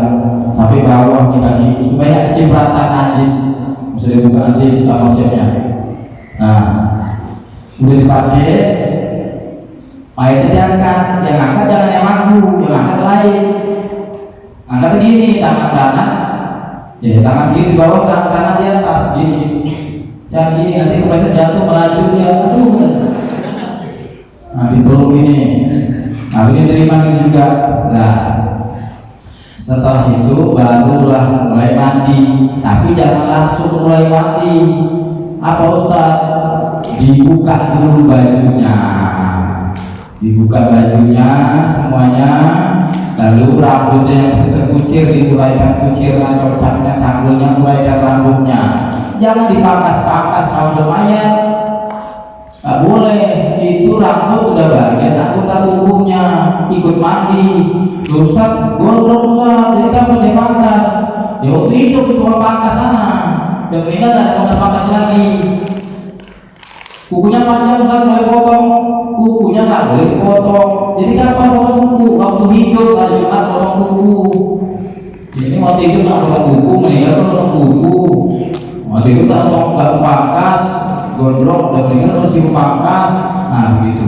Speaker 3: sampai bawah nih kaki supaya kecipratan najis bisa dibuka nanti maksudnya. Nah udah dipakai mayatnya diangkat, yang angkat jangan yang mampu, yang angkat lain. Angkat gini, tangan kanan ya, tangan kiri di bawah, tangan kanan di atas gini. Jangan gini, nanti kepleset jatuh melaju dia, aduh. Nah dipeluk ini, nah ini terima ini juga. Nah setelah itu barulah mulai mandi, tapi jangan langsung mulai mandi. Apa Ustaz? Dibuka dulu bajunya, dibuka bajunya semuanya, lalu rambutnya yang masih terkucir diuraikan kucirnya, cocaknya, sanggulnya, uraikan rambutnya. Jangan dipangkas-pangkas rambut mayat, nggak boleh. Itu rambut sudah bagian anggota tubuhnya, ikut mandi. Ustaz, gondrong Ustaz, jadi kapan dipangkas? Ya waktu itu pangkas sana, dan meninggal tak ada pangkas lagi. Kukunya panjang Ustaz, boleh potong. Kukunya nggak boleh dipotong. Jadi kapan potong kuku? Waktu hidup, hari Jumat potong kuku. Ini waktu hidup nggak potong kuku, meninggal potong kuku. Waktu itu nggak pangkas, gondrong, dan meninggal terus dipangkas. Nah begitu.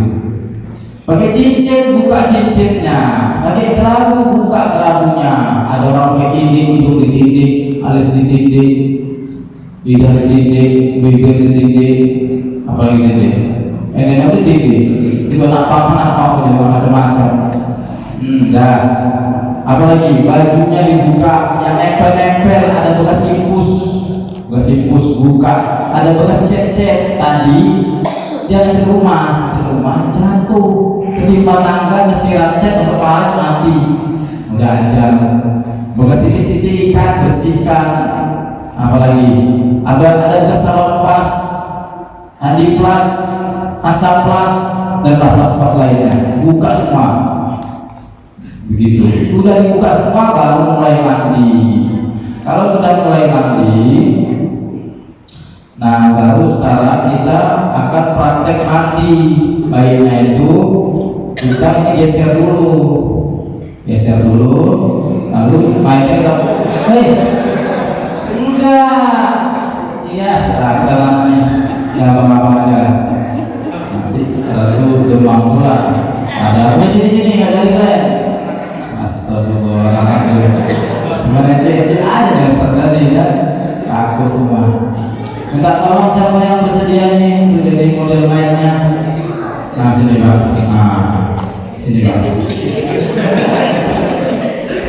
Speaker 3: Pakai cincin, buka cincinnya. Pakai kerabu, buka kerabunya. Ada orang pakai dinding, hidung ditinding, alis ditinding, lidah ditinding, bibir ditinding, apalagi ditinding. Ini udah ditinding. Itu apa jadi macam-macam. Dah. Apalagi bajunya dibuka, yang nempel-nempel, ada bekas impus buka, ada bekas cet-cet tadi. Jangan cerumah jatuh ketimpa tangga, kesiram cat masuk pahat mati. Udah aja. Bekas sisi-sisi ikan bersihkan. Apalagi ada bekas salon pas, handi plus, hansa plus, dan plus lainnya. Buka semua. Begitu. Sudah dibuka semua baru mulai mandi. Kalau sudah mulai mandi, nah baru sekarang kita akan praktek mandi. Baiknya itu kita ini geser dulu, lalu mainnya kita, enggak, iya, namanya, ya apa aja. Nanti lalu demam pula. Ada sini nggak jadi kalian. Astagfirullahaladzim. Cuma ece aja yang tadi ya, takut semua. Minta tolong siapa yang bersedia nih untuk jadi model mainnya. Nah sini Pak. Sini Pak.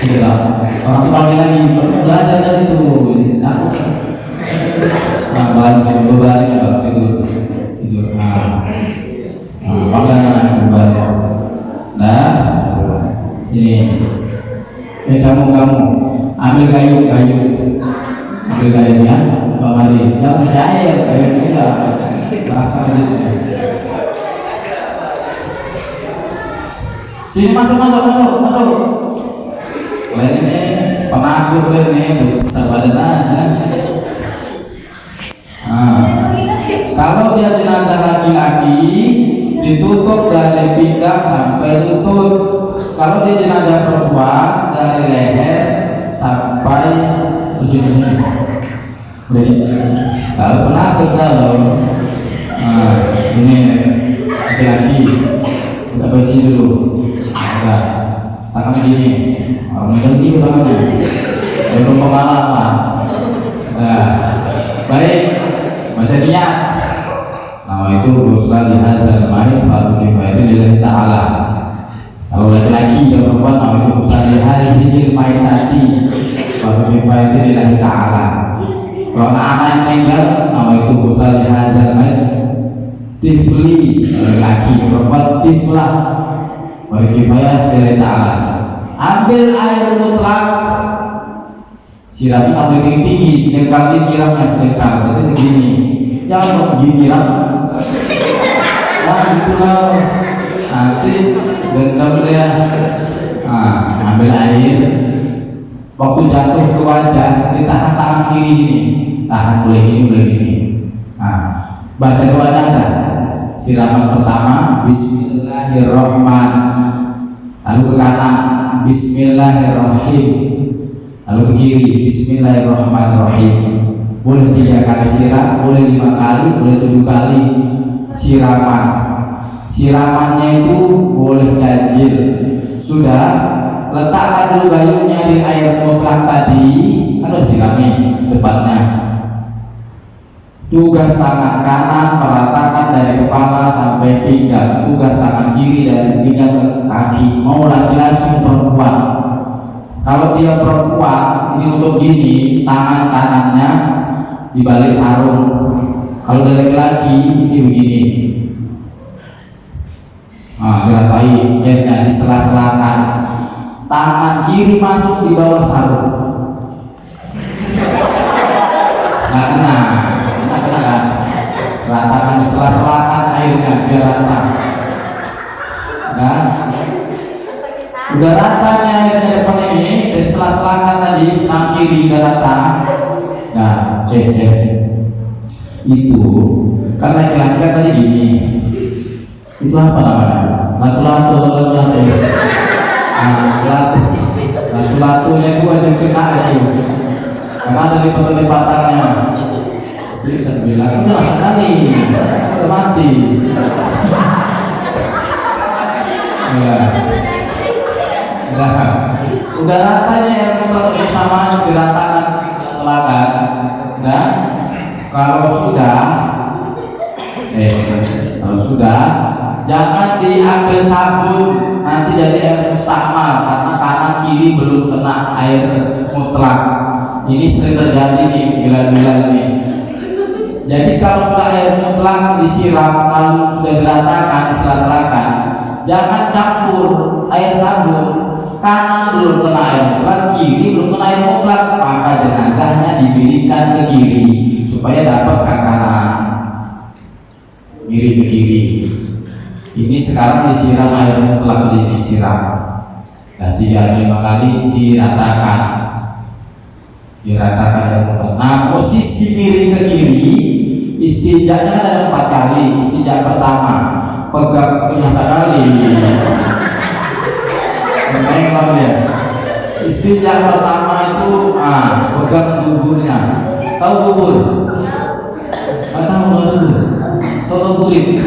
Speaker 3: Sini Pak. Orang itu panggil lagi, belajar dari itu. Takut. Nah balik ya Pak, tidur. Panggil anak kembali. Nah ini kamu ambil gayungnya. Bang Mari, jangan saya kayak dia rasa gitu. Sini masuk. Lain ini penakut ini, sabaran aja. Kalau dia jenazah laki-laki ditutup dari pinggang sampai lutut. Kalau dia jenazah perempuan dari leher sampai sini. Kalau penakut kalau ini laki-laki kita bersih dulu. Nah, tangan gini, orang itu tangannya belum pengalaman. Nah, baik, baca niat. Nama itu usul dihadal main kalau kita lillahi ta'ala. Kalau laki-laki yang perempuan nama itu usul dihadal main tadi kalau kita lillahi ta'ala. Kalau anak yang meninggal, nama itu usul dihadal main tifli, laki perempuan tiflah. Bagi kifayah dari ta'ala. Ambil air mutlak, siramnya ambil tinggi, sedangkan dikiranya sedangkan, berarti segini. Jangan begini kiram. Itulah nanti dendam dia. Ambil air, waktu jatuh ke wajah, ditahan tangan kiri ini, tahan boleh gini. Baca doanya kan. Siraman pertama Bismillahirrahmanirrahim, lalu ke kanan Bismillahirrahmanirrahim. Lalu ke kiri, Bismillahirrahmanirrahim. Boleh 3 kali siram, boleh 5 kali, boleh 7 kali siraman. Siramannya itu boleh ganjil. Sudah, letakkan dulu gayungnya di air mutlak tadi, kan udah sirami depannya. Tugas tangan kanan meratakan dari kepala sampai pinggang. Tugas tangan kiri dari pinggang ke kaki. Mau laki-laki atau perempuan. Kalau dia perempuan, ini untuk gini, tangan kanannya di balik sarung. Kalau dari laki-laki ini begini. Geratai airnya di sela-selakan. Tangan kiri masuk di bawah sarung. Nah, kena kan? Ratakan di sela-selakan airnya biar rata. Nah, udah ratanya airnya depan ini dari sela-selakan tadi, tangan kiri udah rata. Nah, itu kan laki-laki kan tadi gini. Itu apa namanya? Latu-latu. Latu-latunya itu aja kena itu. Karena ada lipat-lipatannya. Jadi saya bilang, ini rasa kali, udah mati. Ya. Udah ratanya yang muter ini sama diratakan selatan. Nah, kalau sudah, jangan diambil sabun, nanti jadi air mustakmal karena kanan kiri belum kena air mutlak. Ini sering terjadi nih, bila-bila nih. Jadi kalau sudah air mutlak disiram lalu sudah diratakan, disela-selakan, jangan campur air sabun. Kanan belum kena air mutlak, kiri belum kena air mutlak, maka jenazahnya diberikan ke kiri supaya dapat ke kanan, miring ke kiri. Ini sekarang disiram air mutlak, ini siram. Dan 3-5 kali diratakan air mutlak. Nah, posisi miring ke kiri, istinjanya kan ada 4 kali. Istinja pertama pegang punya sekali. Memang ya. Istinja pertama itu pegang buburnya. Tahu bubur? Tahu burit.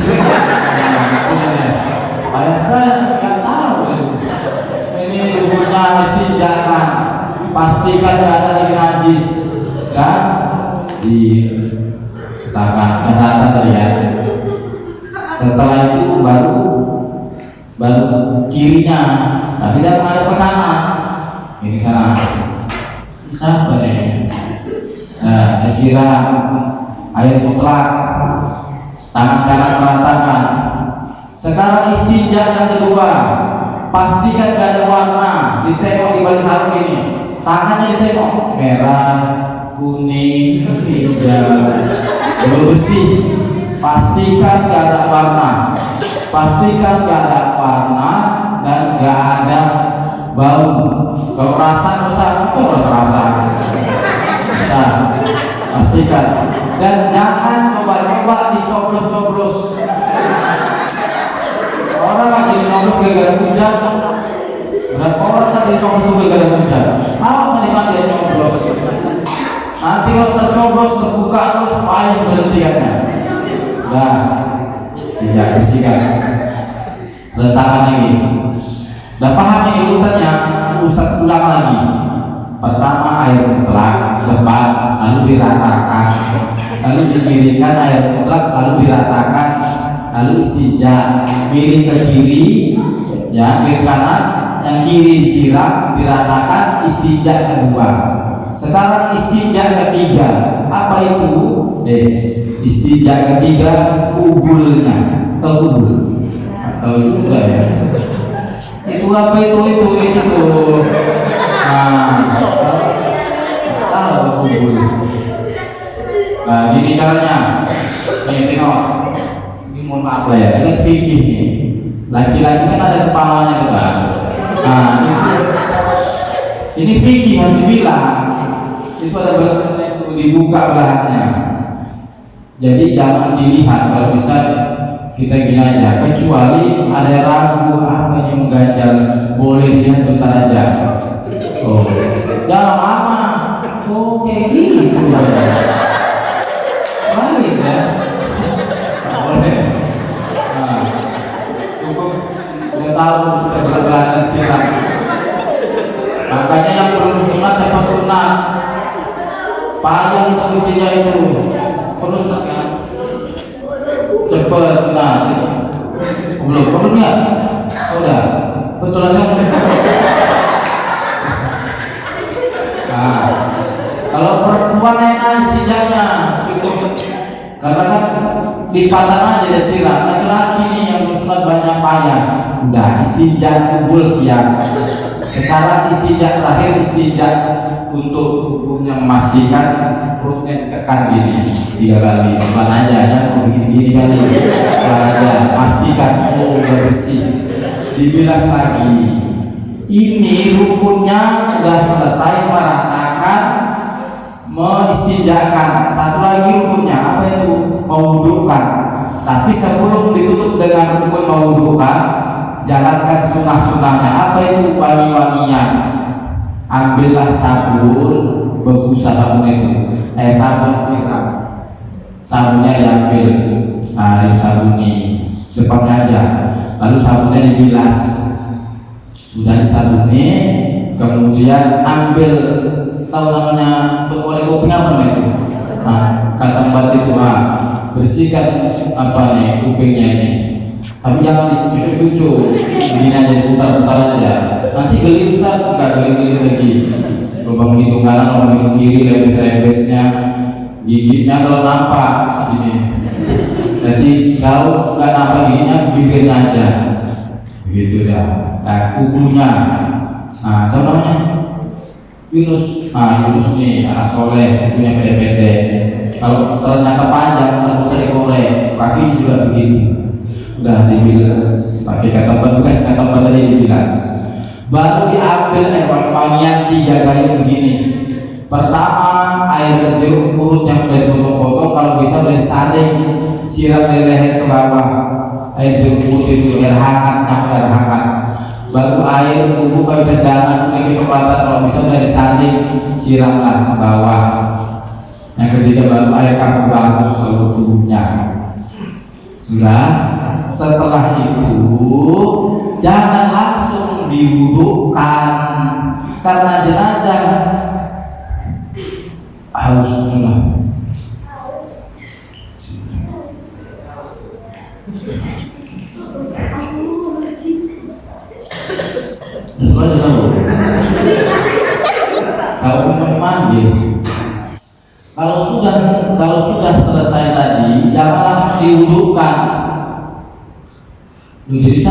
Speaker 3: Ayahnya nggak tahu ini buburnya istinjakan. Pastikan tidak ada lagi najis, kan? Di tangan rata terlihat. Setelah itu baru kirinya, tapi tidak ada ke kanan. Ini sana, siapa nih? Nah, disiram air mutlak, tangan kanan meratakan. Sekarang istinja yang kedua, pastikan tidak ada warna. Ditengok di balik sarung ini. Tangannya ditengok, merah, kuning, hijau, belum bersih. Pastikan gak ada warna, dan gak ada bau. Kalau rasa, nah, pastikan. Dan jangan coba-coba dicoblos-coblos. Orang aja dicoblos gara-gara hujan. Berapa orang tadi dicoblos gara-gara hujan? Apa dipakai coblos? Nanti kalau tercoblos terbuka terus payah berhentiannya. Nah, tidak bersihkan. Letakkan lagi. Dan paham ini urutannya, usap ulang lagi. Pertama air mutlak depan, lalu diratakan, lalu dimiringkan air mutlak, lalu diratakan, lalu istinja, miring ke kiri, ya kiri kanan, yang kiri disiram, diratakan, istinja kedua. Sekarang istinja ketiga, apa itu? Istinja ketiga kubulnya, kubul. Tahu juga ya. Itu apa itu? Tahu kubul. Nah, gini caranya. Nih tengok. Ini mohon maaf lah ya. Ini fikih nih. Laki-laki kan ada kepalanya gitu kan. Nah, ini fikih yang dibilang. Itu ada dibuka belahannya. Jadi jangan dilihat kalau bisa kita gini aja, kecuali ada ragu apa yang mengganjal, boleh lihat bentar aja. Oh, jangan lama. Oh, kayak gini tuh. Baik ya. Boleh. Nah, cukup dia tahu keberadaan sirat. Makanya yang belum sunat cepat sunat. Payah itu mestinya itu. Perlu sunat kan? Cepat sunat. Belum ya? Udah. Betul aja. Nah, kalau perempuan enak setidaknya cukup, karena kan dipatah aja deh sirat. Laki-laki nih yang sunat banyak payah. Udah istijah kubul siap. Sekarang istijah terakhir, istijah untuk hukumnya memastikan perutnya ditekan gini 3 kali. Bukan aja ya, begini kali. Bukan aja, pastikan bersih. Dibilas lagi. Ini rukunnya sudah selesai meratakan menistijahkan. Satu lagi rukunnya apa itu? Mewudukan. Tapi sebelum ditutup dengan rukun mewudukan, jalankan sunnah-sunnahnya. Apa itu? Wangi-wangian. Ambillah sabun, berbusa sabun itu. Sabun siram. Sabunnya diambil. Nah, ini sabunnya depannya aja. Lalu sabunnya dibilas. Sudah disabuni, kemudian ambil, tahu namanya untuk oleh kopi apa namanya itu? Nah, kata tempat itu, bersihkan apa nih kupingnya ini. Tapi jangan dicucuk-cucuk, begini aja diputar-putar aja. Nanti geli Ustaz, enggak geli-geli lagi. Lubang hidung kanan, lubang hidung kiri, lebes-lebesnya, giginya kalau nampak ini. Jadi kalau nggak nampak giginya, bibirnya aja. Begitu dah. Nah, kukunya. Nah, siapa namanya? Yunus. Yunus nih anak soleh, punya pendek-pendek. Kalau ternyata panjang, nggak usah dikorek. Kakinya juga begitu. Udah dibilas. Pakai kata bekas, kata tadi dibilas. Baru diambil wangian 3 kali begini. Pertama, air jeruk purut yang sudah dipotong-potong, kalau bisa udah disaring, siram dari leher ke bawah. Air jeruk purut itu air hangat, air hangat. Baru air bubuk kalau cendangan kuning kecoklatan, kalau bisa udah disaring, siramlah ke bawah. Yang ketiga baru air kamu bagus seluruh tubuhnya. Sudah. Setelah itu jangan langsung diwudukkan, karena jenazah harus sunnah. Kalau sudah selesai tadi, jangan langsung diwudukkan. Jadi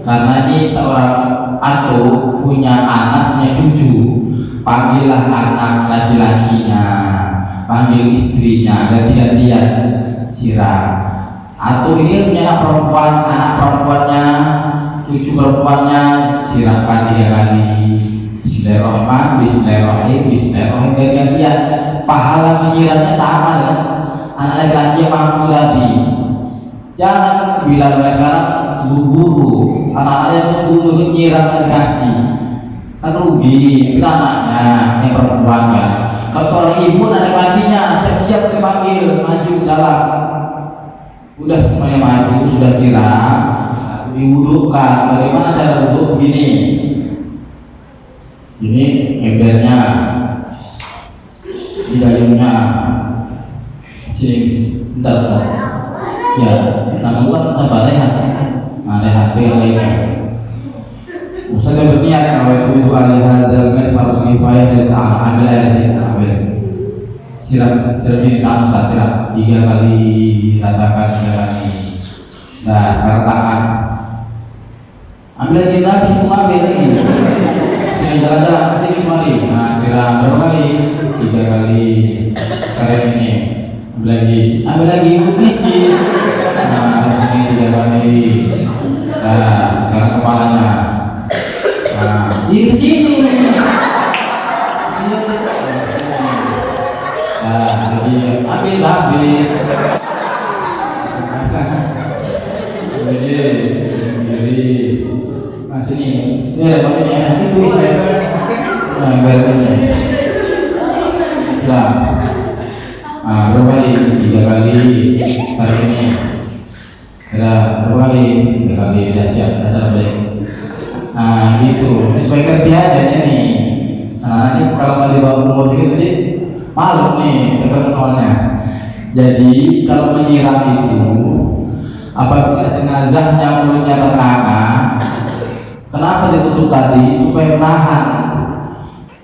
Speaker 3: karena ini seorang atau punya anak, punya cucu, panggillah anak laki-lakinya, panggil istrinya, ganti-gantian siram. Atau ini punya anak perempuannya, cucu perempuannya, siramkan 3 kali. Bismillahirrahmanirrahim, Bismillahirrahmanirrahim, Bismillahirrahmanirrahim, ganti-gantian. Pahala menyiramnya sama dengan anak laki-laki yang mampu tadi. Jangan bila sekarang buru-buru, anak-anaknya tunggu nyiram dikasih, kan rugi. Itu anaknya yang perempuan kan. Kalau seorang ibu anak lakinya siap-siap dipanggil, maju ke dalam. Udah semuanya maju, sudah siram, diwudukkan. Bagaimana cara wuduk? Begini. Ini embernya, di gayungnya, sini, bentar. Ya, bukan apa lehat, lehat lainnya. Ustaz berniat kalau itu alihal dalman fardu kifayah dari ambil air sini, ambil. Siram ini tangan Ustaz, siram 3 kali, ratakan 3 kali. Nah, sekarang tangan. Ambil lagi habis itu ambil lagi. Sini jalan-jalan sini kemari. Nah, siram berapa kali? 3 kali. Kayak ini. Ambil lagi isi. Nah, sini 3 kali. Nah, sekarang kepalanya. Nah, di sini. Nah, jadi ambil habis. Jadi nah sini ini ada ini ya, itu saya nah ini sudah berapa kali? 3 kali hari ini sudah berapa kali? 3 kali sudah siap, sudah baik. Nah gitu supaya ngerti aja nih. Nah nanti kalau nggak dibawa umur gitu jadi malu nih ketemu soalnya. Jadi kalau menyiram itu apabila jenazahnya mulutnya terkanga, kenapa ditutup tadi? Supaya menahan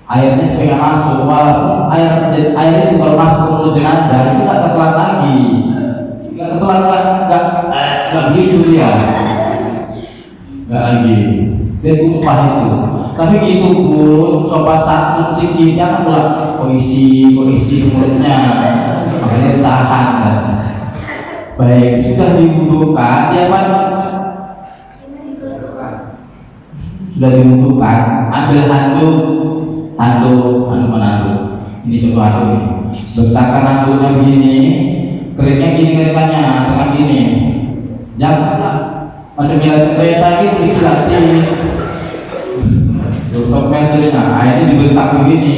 Speaker 3: airnya supaya nggak masuk. Walaupun air itu kalau masuk ke mulut jenazah itu nggak ketelan lagi, nggak ketelan, nggak begitu dia, nggak lagi. Dia tumpah itu. Tapi gitu pun sopan santun sedikit jangan pula koisi mulutnya, makanya ditahan kan. Baik, sudah diwudukan, dia apa? Sudah diwudukan, ambil handuk mana handuk? Ini contoh handuk ini. Letakkan handuknya begini, keringnya gini keringannya, tekan gini. Jangan macam milatin kereta gitu dikilatin. Sopir tulisnya, ini dibentak begini,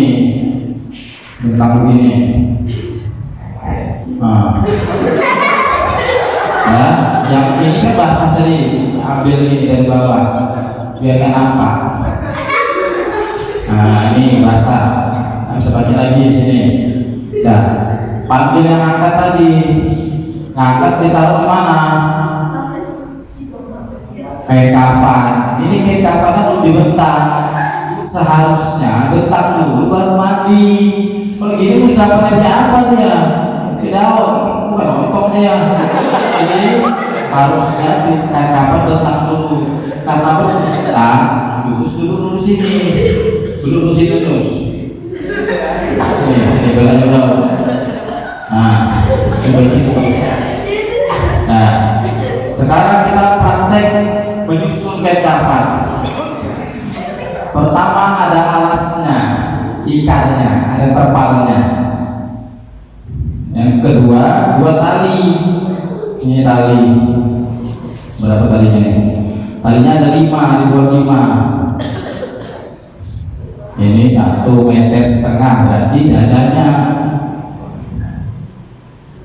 Speaker 3: Ya, yang ini kan basah tadi, ambil ini dari bawah, biarkan nampak. Nah ini basah, bisa pakai lagi di sini. Ya, panggil yang angkat tadi, ngangkat ditaruh di mana? Kayak kafan. Ini kayak kafannya belum dibentak. Seharusnya bentak dulu baru mandi. Kalau gini mau kafannya apa dia? Tidak, bukan ontong dia. Ini harusnya kayak kafan bentak dulu. Karena bentak, duduk sini. Duduk sini terus. Ini belah juga. Nah, coba sini. Nah, sekarang kita praktek menyusun kain kafan. Pertama ada alasnya, ikannya, ada terpalnya. Yang kedua 2 tali. Ini tali. Berapa talinya nih? Talinya ada 5, dibuat 5. Ini 1,5 meter, berarti dadanya.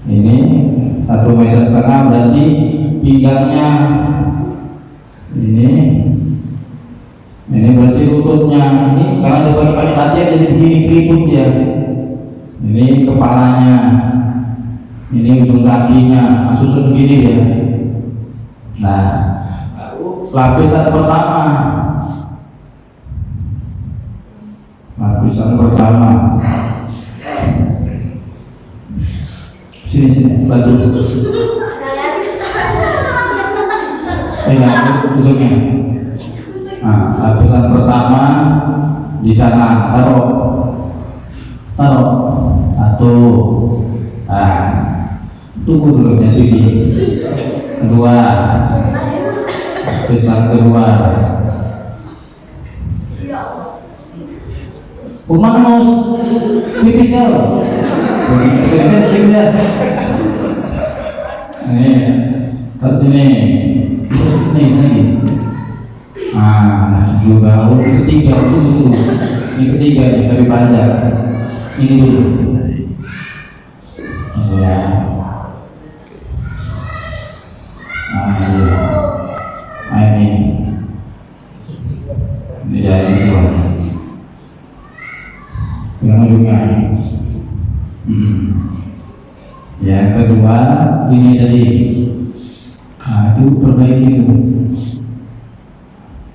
Speaker 3: Ini 1,5 meter, berarti pinggangnya. Ini berarti lututnya. Ini karena dia pakai latihan jadi begini keriput dia. Ini kepalanya. Ini ujung kakinya. Susun begini dia. Nah, lapisan pertama. Sini bantu. Ujungnya. Nah, lapisan pertama di kanan, taruh 1. Nah, tunggu dulu nanti di kedua, lapisan kedua. Manus, pipisnya loh. Kencingnya. Ini, taruh sini. Sini. Nah, juga ketiga dulu. Ini ketiga nih, tapi panjang. Ini dulu. Ya. Ini jadi dua. Yang juga. Yang kedua ini tadi. Itu perbaiki itu.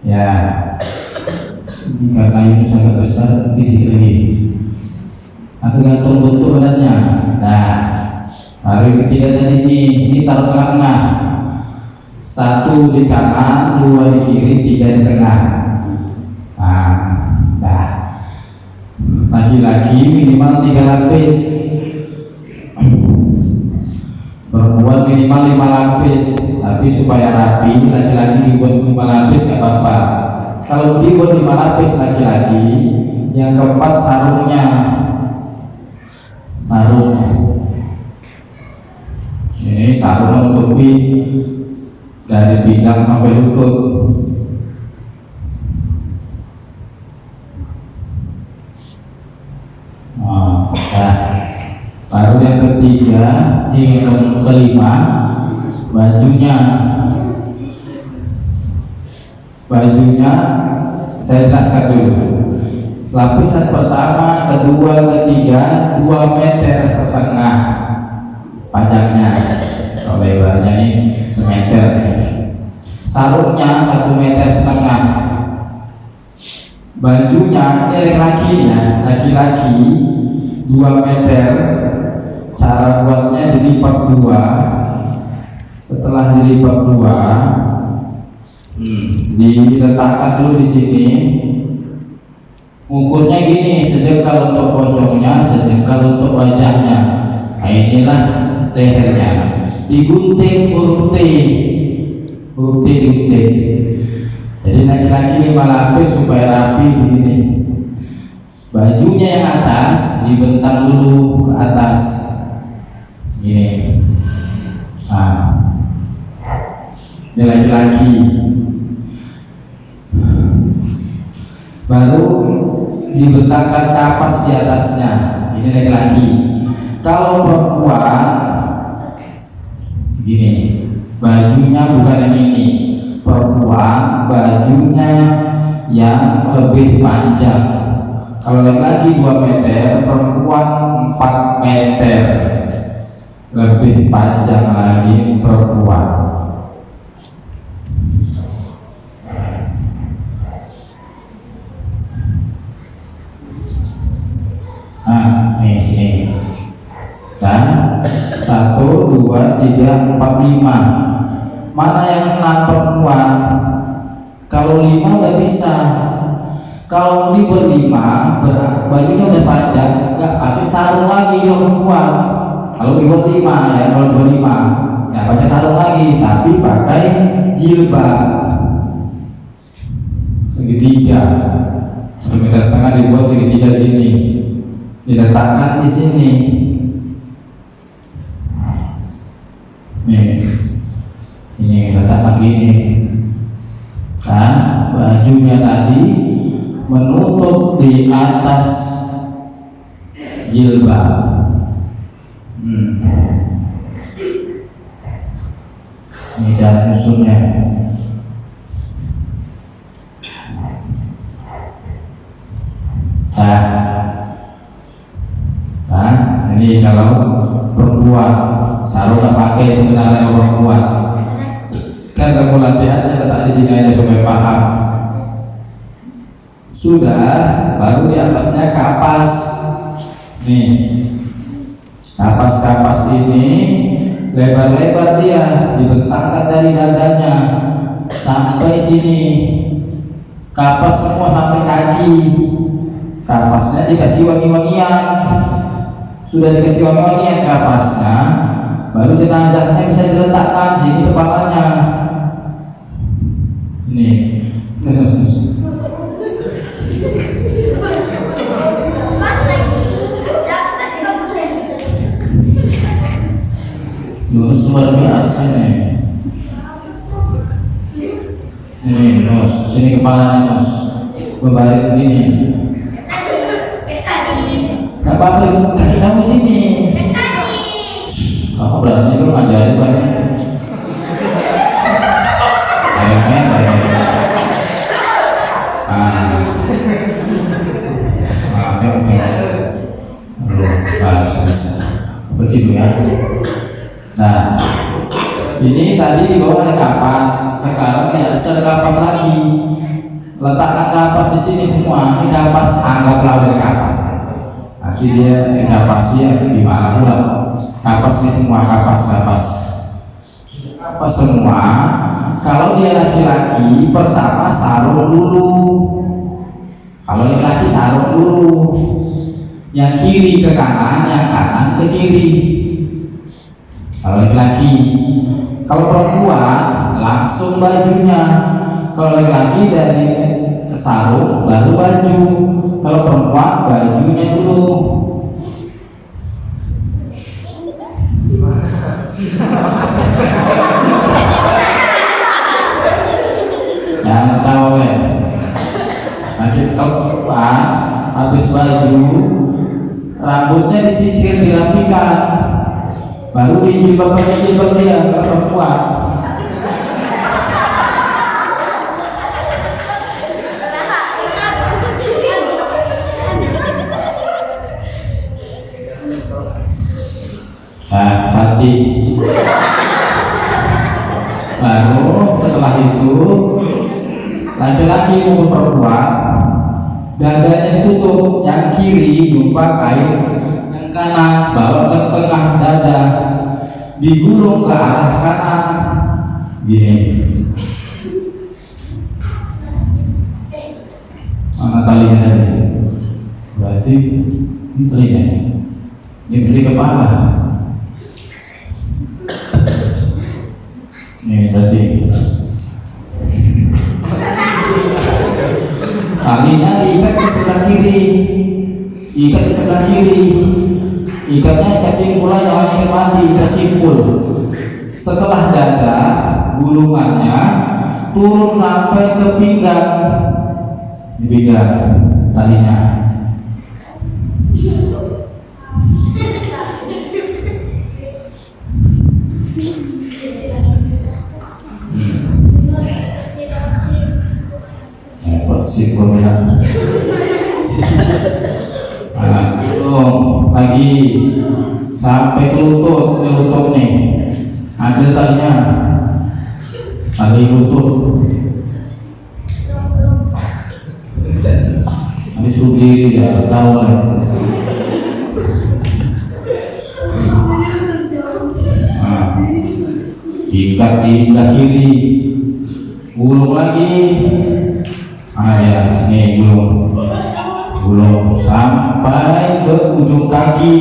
Speaker 3: Ya, karena ini sangat besar, isi lagi. Aku gantung bentuk badannya. Nah, hari ketiga tadi ini taruh tengah-tengah. 1 di kanan, 2 di kiri, 3 di tengah. Nah, laki-laki minimal 3 lapis. Perempuan minimal 5 lapis. Tapi supaya rapi, laki-laki dibuat 5 lapis nggak apa-apa. Kalau dibuat 5 lapis laki-laki, yang keempat sarungnya. Ini sarung untuk dari pinggang sampai lutut. Nah, baru yang ketiga hingga kelima, bajunya saya jelaskan dulu. Lapisan pertama, kedua, ketiga 2,5 meter panjangnya. Kalau lebarnya ini semeter nih. Sarungnya 1,5 meter. Bajunya ini laki-laki 2 meter. Cara buatnya dilipat 2. Setelah dilipat 2, diletakkan dulu di sini. Ukurnya gini, sejengkal untuk pocongnya, sejengkal untuk wajahnya. Nah, inilah lehernya. Digunting huruf T digunting. Jadi laki-laki 5 lapis supaya rapi begini. Bajunya yang atas dibentang dulu ke atas. Ini. Nah, ini laki-laki. Baru dibentangkan kapas di atasnya. Ini laki-laki. Kalau perempuan gini, bajunya bukan yang ini. Perempuan bajunya yang lebih panjang. Kalau laki-laki 2 meter, perempuan 4 meter. Lebih panjang lagi perempuan. Nah, sini. Dan 1, 2, 3, 4, 5. Mana yang 6 perempuan? Kalau 5 udah bisa. Kalau ini ber-5, bajunya udah panjang, nggak pakai sarung lagi kalau perempuan. Kalau dibuat 5 ya, kalau ber-5, nggak pakai sarung lagi, tapi pakai jilbab segitiga. 1,5 meter dibuat segitiga gini. Diletakkan di sini. Ini letakkan gini. Kan bajunya tadi menutup di atas jilbab. Ini cara nyusunnya. Nah, ini kalau perempuan sarung tak pakai sebenarnya kalau perempuan. Kan kamu latihan saya letak di sini aja supaya paham. Sudah, baru di atasnya kapas. Nih, kapas ini lebar-lebar dia, dibentangkan dari dadanya sampai sini. Kapas semua sampai kaki. Kapasnya dikasih wangi-wangian. Sudah dikasih wangi-wangian kapasnya, baru jenazahnya bisa diletakkan sini kepalanya. Ini. Yunus luar biasa nih. Ini Yunus, sini kepalanya Yunus. Berbalik begini. Gak apa-apa, kaki kamu sini. Kamu berani lu ngajarin banyak. Nah, ini tadi di bawah ada kapas, sekarang tidak ada kapas lagi. Letakkan kapas di sini semua. Ini kapas, anggaplah dari kapas. Nanti dia kapasnya di mana pula. Kapas ini semua kapas semua. Kalau dia laki-laki, pertama sarung dulu. Kalau laki-laki sarung dulu. Yang kiri ke kanan, yang kanan ke kiri. Kalau laki-laki, kalau perempuan langsung bajunya. Kalau laki-laki dari sarung baru baju. Kalau perempuan bajunya dulu. jangan tahu kan. Nanti keluar, habis baju, rambutnya disisir, dirapikan, baru dijilbab dia kalau perempuan. Nah, cantik. Baru setelah itu laki-laki maupun perempuan dadanya ditutup, yang kiri jumpa kain, yang kanan bawa ke tengah dada, digulung ke arah kanan gini. Mana talinya tadi? Berarti ini talinya, ini beri kepala. Ini berarti talinya diikat ke sebelah kiri, ikat di sebelah kiri, ikatnya kasih pula, jangan ikat mati, kasih simpul. Setelah dada, gulungannya turun sampai ke pinggang, di pinggang talinya. Sikulnya. Nah, lagi sampai ke lutut nih. Ambil talinya, tali lutut. Habis begini ya tahu kan. Nah, ikat di sebelah kiri, gulung lagi. Ya, nih gulung sampai ke ujung kaki.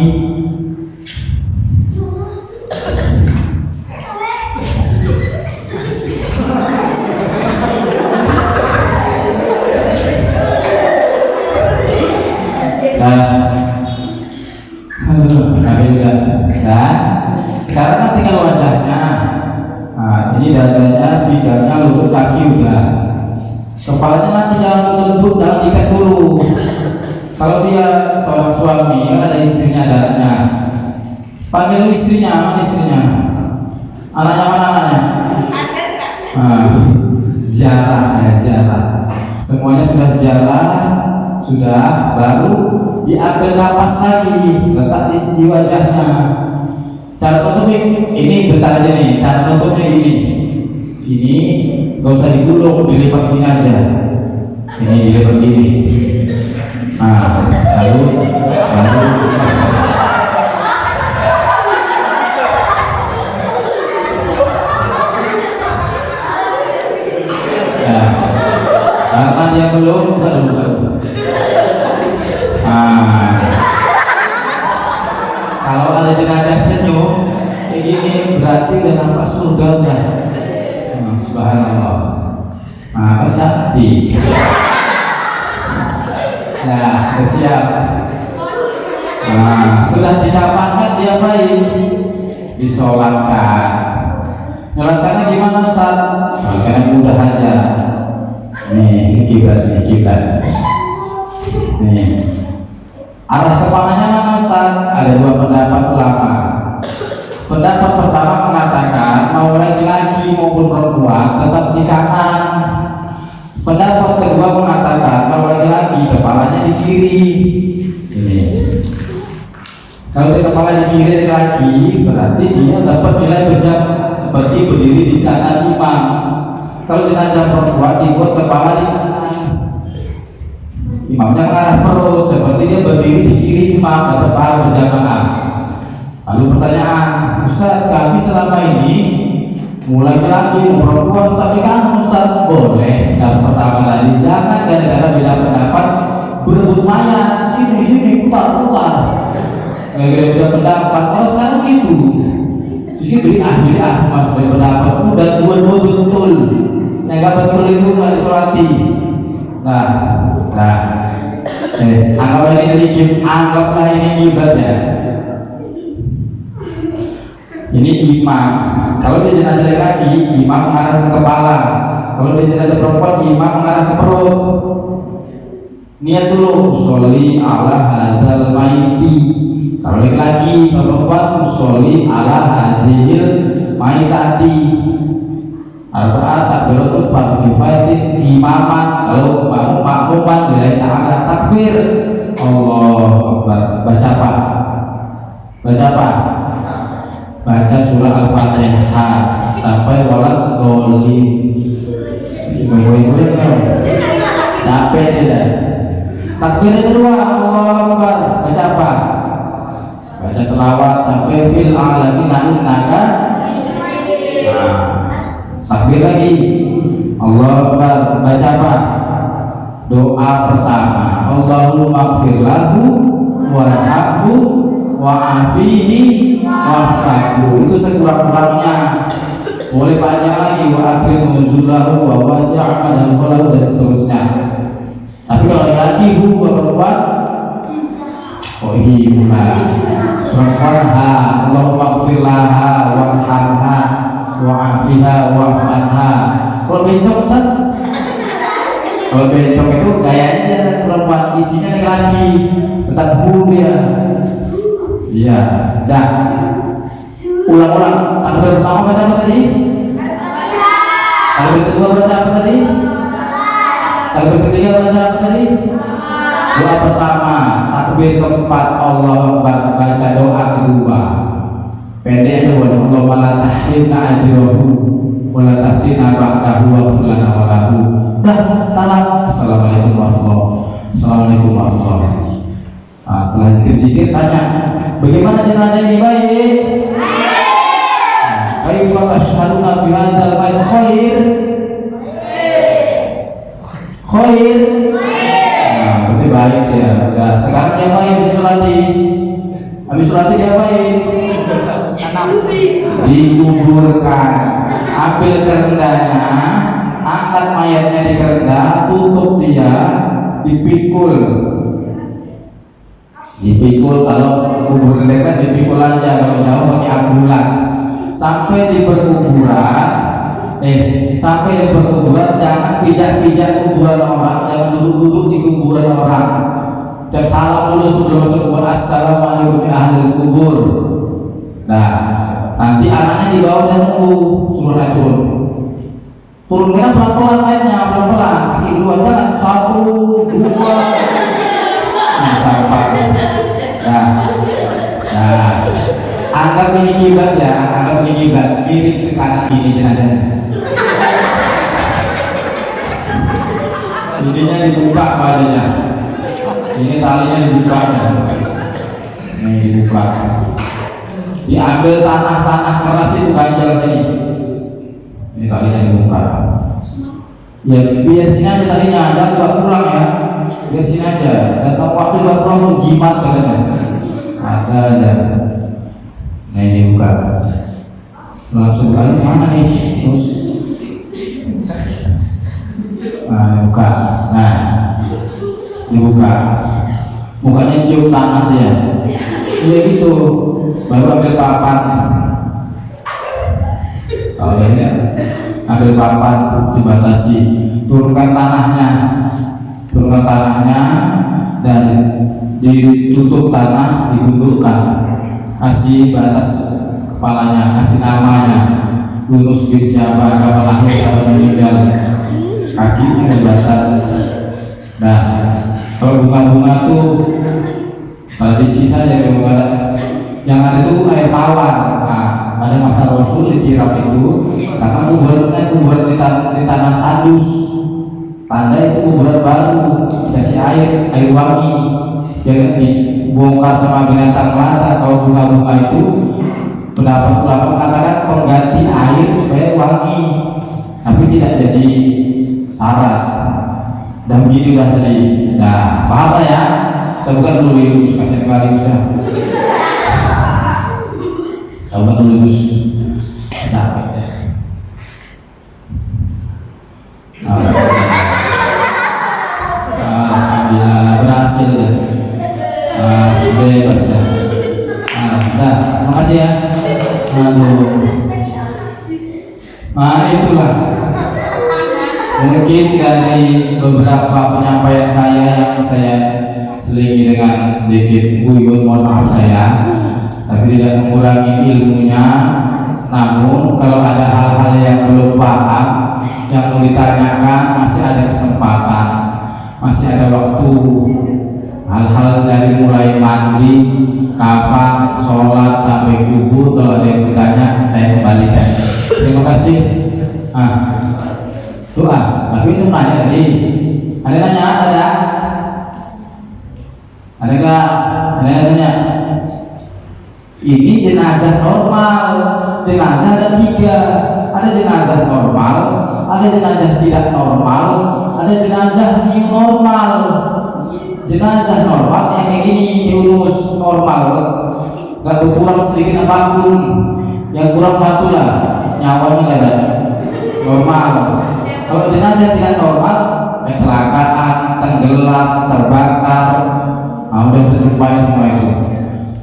Speaker 3: Dan sekarang kan tinggal wajahnya. Nah, ini dadanya, pinggangnya, lutut, kaki udah. Kepalanya nanti jangan lembut, jangan diikat dulu. Kalau dia seorang suami, kan ada istrinya, adanya. Panggil istrinya, mana istrinya? Anaknya mana anaknya? Ziarah, ya ziarah. Semuanya sudah ziarah, sudah, baru diambil napas lagi, letak di wajahnya. Cara nutupnya ini bentar aja nih. Cara nutupnya gini. Ini gak usah digulung, dilipat gini aja. Ini dilipat gini. Nah, lalu karena dia belum baru. Kalau ada jenazah senyum kayak gini berarti udah nampak surga udah. Subhanallah. Kan cantik. Nah, siap. Sudah didapatkan dia baik, disolatkan. Nyolatkannya gimana Ustaz? Sholatkannya mudah aja. Nih, kiblat. Nih, arah kepalanya mana Ustaz? Ada dua pendapat ulama. Pendapat pertama mengatakan mau laki-laki maupun perempuan tetap di kanan. Pendapat kedua mengatakan kalau laki-laki kepalanya di kiri. Ini. Kalau kepala di kiri laki, berarti dia dapat nilai berjam seperti berdiri di kanan imam. Kalau jenazah perempuan dibuat kepala di kanan, imamnya mengarah perut, seperti dia berdiri di kiri imam, dapat pahala berjamaah. Lalu pertanyaan, Ustaz, kami selama ini mulai laki mau perempuan, tapi kan Ustaz boleh. Dan pertama tadi jangan gara-gara beda pendapat berebut mayat sini putar. Gara-gara beda pendapat. Kalau sekarang gitu, sisi beri pendapatmu dan dua-dua betul. Yang gak betul itu nggak disolati. Anggaplah ini kiblat ya. Ini imam. Kalau dia jenazah laki, imam mengarah ke kepala. Kalau di jenazah perempuan imam mengarah ke perut. Niat dulu sholli ala hadzal maiti. Kalau laki-laki, kalau perempuan sholli ala hadzil maitati. Arba'at takbiratul fardhu kifayatin imaman. Kalau makmuman bila ta'ala takbir Allahu Akbar. Baca apa? Baca apa? Baca surah Al-Fatihah sampai walad dolin. Capek tidak? Takbir kedua Allahu Akbar. Baca apa? Baca selawat sampai fil alamin innaka. Nah, takbir lagi Allahu Akbar. Baca apa? Doa pertama Allahumma ighfir lahu warhamhu wa'afihi wa'afkahu. Itu sekurang-kurangnya. Boleh panjang lagi wa akrim nuzulahu wa wasi'a madhalahu dan seterusnya. Tapi kalau laki bu perempuan himna perempuan ha Allahumma ighfir laha warhamha wa'afiha wa'afkanha. Kalau bencong Ustaz? Kalau bencong itu gayanya perempuan, isinya laki-laki, tetap hu dia. Iya, dah. Ulang-ulang. Takbir pertama baca apa tadi? Takbir kedua baca apa tadi? Takbir ketiga baca apa tadi? Doa pertama. Takbir keempat Allahu Akbar. Baca doa kedua. Pendek aja buat Allah la tahrimna ajrahu wa la taftina ba'dahu wa fulana wa lahu. Dah, salam. Assalamualaikum warahmatullahi wabarakatuh. Assalamualaikum warahmatullahi wabarakatuh. Nah, setelah zikir-zikir tanya, bagaimana jenazah ini baik? Kaifa tashhaduna fi hadzal mayt khair? Khair. Nah, berarti baik ya. Nah, sekarang dia baik disolati. Habis solati dia baik. Dikuburkan. Ambil kerendanya, angkat mayatnya di kerenda, tutup dia, dipikul. Dipikul, kalau kubur dekat dipikul aja, kalau jauh pakai ambulan. Sampai di perkuburan, sampai di perkuburan jangan pijak-pijak kuburan orang, jangan duduk-duduk di kuburan orang. Cek salam dulu sebelum masuk kubur. Assalamualaikum ahli kubur. Nah, nanti anaknya dibawa dan nunggu, suruh naik turun. Turunnya pelan-pelan naiknya, pelan-pelan. Kaki dua jangan, 1, 2. Nah, sampai. Nah, anggap ini kiblat ya, anggap ini kiblat, mirip ke kanan gini jenazahnya. Ininya dibuka badannya, ini talinya dibuka ya. Ini dibuka. Diambil tanah-tanah keras itu ganjal sini. Ini talinya dibuka. Ya biar sini aja talinya, jangan buat pulang ya. Biar sini aja. Datang waktu buat pulang mau jimat katanya. Asa aja. Nah ini buka. Langsung kali mana nih? Terus. Nah buka. Nah dibuka. Mukanya cium tanah dia. Iya gitu. Baru ambil papan. Kalau ini ambil papan dibatasi. Turunkan tanahnya. Turunkan tanahnya dan ditutup tanah, digundulkan. Kasih batas kepalanya, kasih namanya. Yunus bin siapa, kapan lahir, kapan meninggal. Kakinya dibatas. Nah, kalau bunga-bunga tuh tradisi saja yang ada itu air tawar. Nah, pada masa Rasul disiram itu karena kuburan di tanah tandus. Tanda itu kuburan baru, dikasih air wangi. Jangan dibongkar sama binatang melata. Kalau bunga-bunga itu pendapat ulama mengatakan pengganti air supaya wangi, tapi tidak jadi syarat. Dan begini udah tadi. Nah, paham lah ya? Kita buka dulu Yunus, kasih kali bisa. Coba dulu Yunus. Capek. Alhamdulillah berhasil ya. Bebas ya. Nah, terima kasih ya. Aduh. Nah itulah. Mungkin dari beberapa penyampaian saya yang saya selingi dengan sedikit buyut, mohon maaf saya, tapi tidak mengurangi ilmunya. Namun kalau ada hal-hal yang belum paham yang mau ditanyakan, masih ada kesempatan, masih ada waktu. Hal-hal dari mulai mandi, kafan, sholat sampai kubur, kalau ada yang bertanya saya kembalikan. Terima kasih. Doa, tapi itu nanya tadi. Ada nanya? Ada? Ada nggak? Ada yang tanya? Ini jenazah normal. Jenazah ada 3. Ada jenazah normal, ada jenazah tidak normal, ada jenazah new normal. Jenazah normal yang kayak gini, diurus normal, nggak berkurang sedikit apapun. Yang kurang 1 lah, nyawanya ada normal. Kalau jenazah tidak normal, kecelakaan, tenggelam, terbakar, udah bisa jumpai semua itu.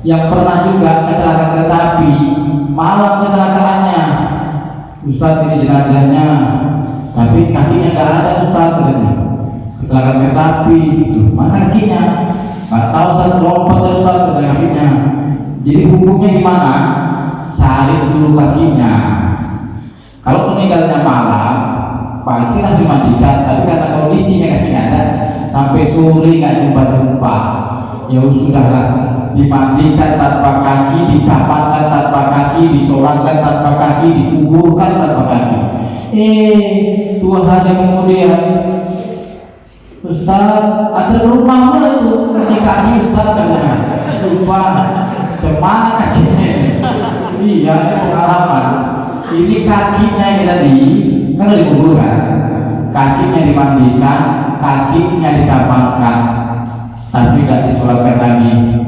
Speaker 3: Yang pernah juga kecelakaan kereta api, malam kecelakaannya, Ustadz ini jenazahnya, tapi kakinya nggak ada Ustadz, katanya. Kecelakaan kereta api, mana kakinya? Nggak tahu, Ustadz, lompat dari Ustadz, katanya kakinya. Jadi hukumnya gimana? Cari dulu kakinya. Kalau meninggalnya malam, pagi harus dimandikan, tapi karena kondisinya kakinya ada, sampai sore nggak jumpa-jumpa, ya sudahlah, dimandikan tanpa kaki, dikapankan tanpa kaki, disolatkan tanpa kaki, dikuburkan tanpa kaki. 2 hari kemudian, Ustaz, ada rumah mana tuh? Ini kaki Ustaz, katanya. Jumpa, cemana kakinya? Iya, ini pengalaman. Ini kakinya ini tadi, kan dikuburkan, kakinya dimandikan, kakinya dikapankan, tapi tidak disolatkan lagi,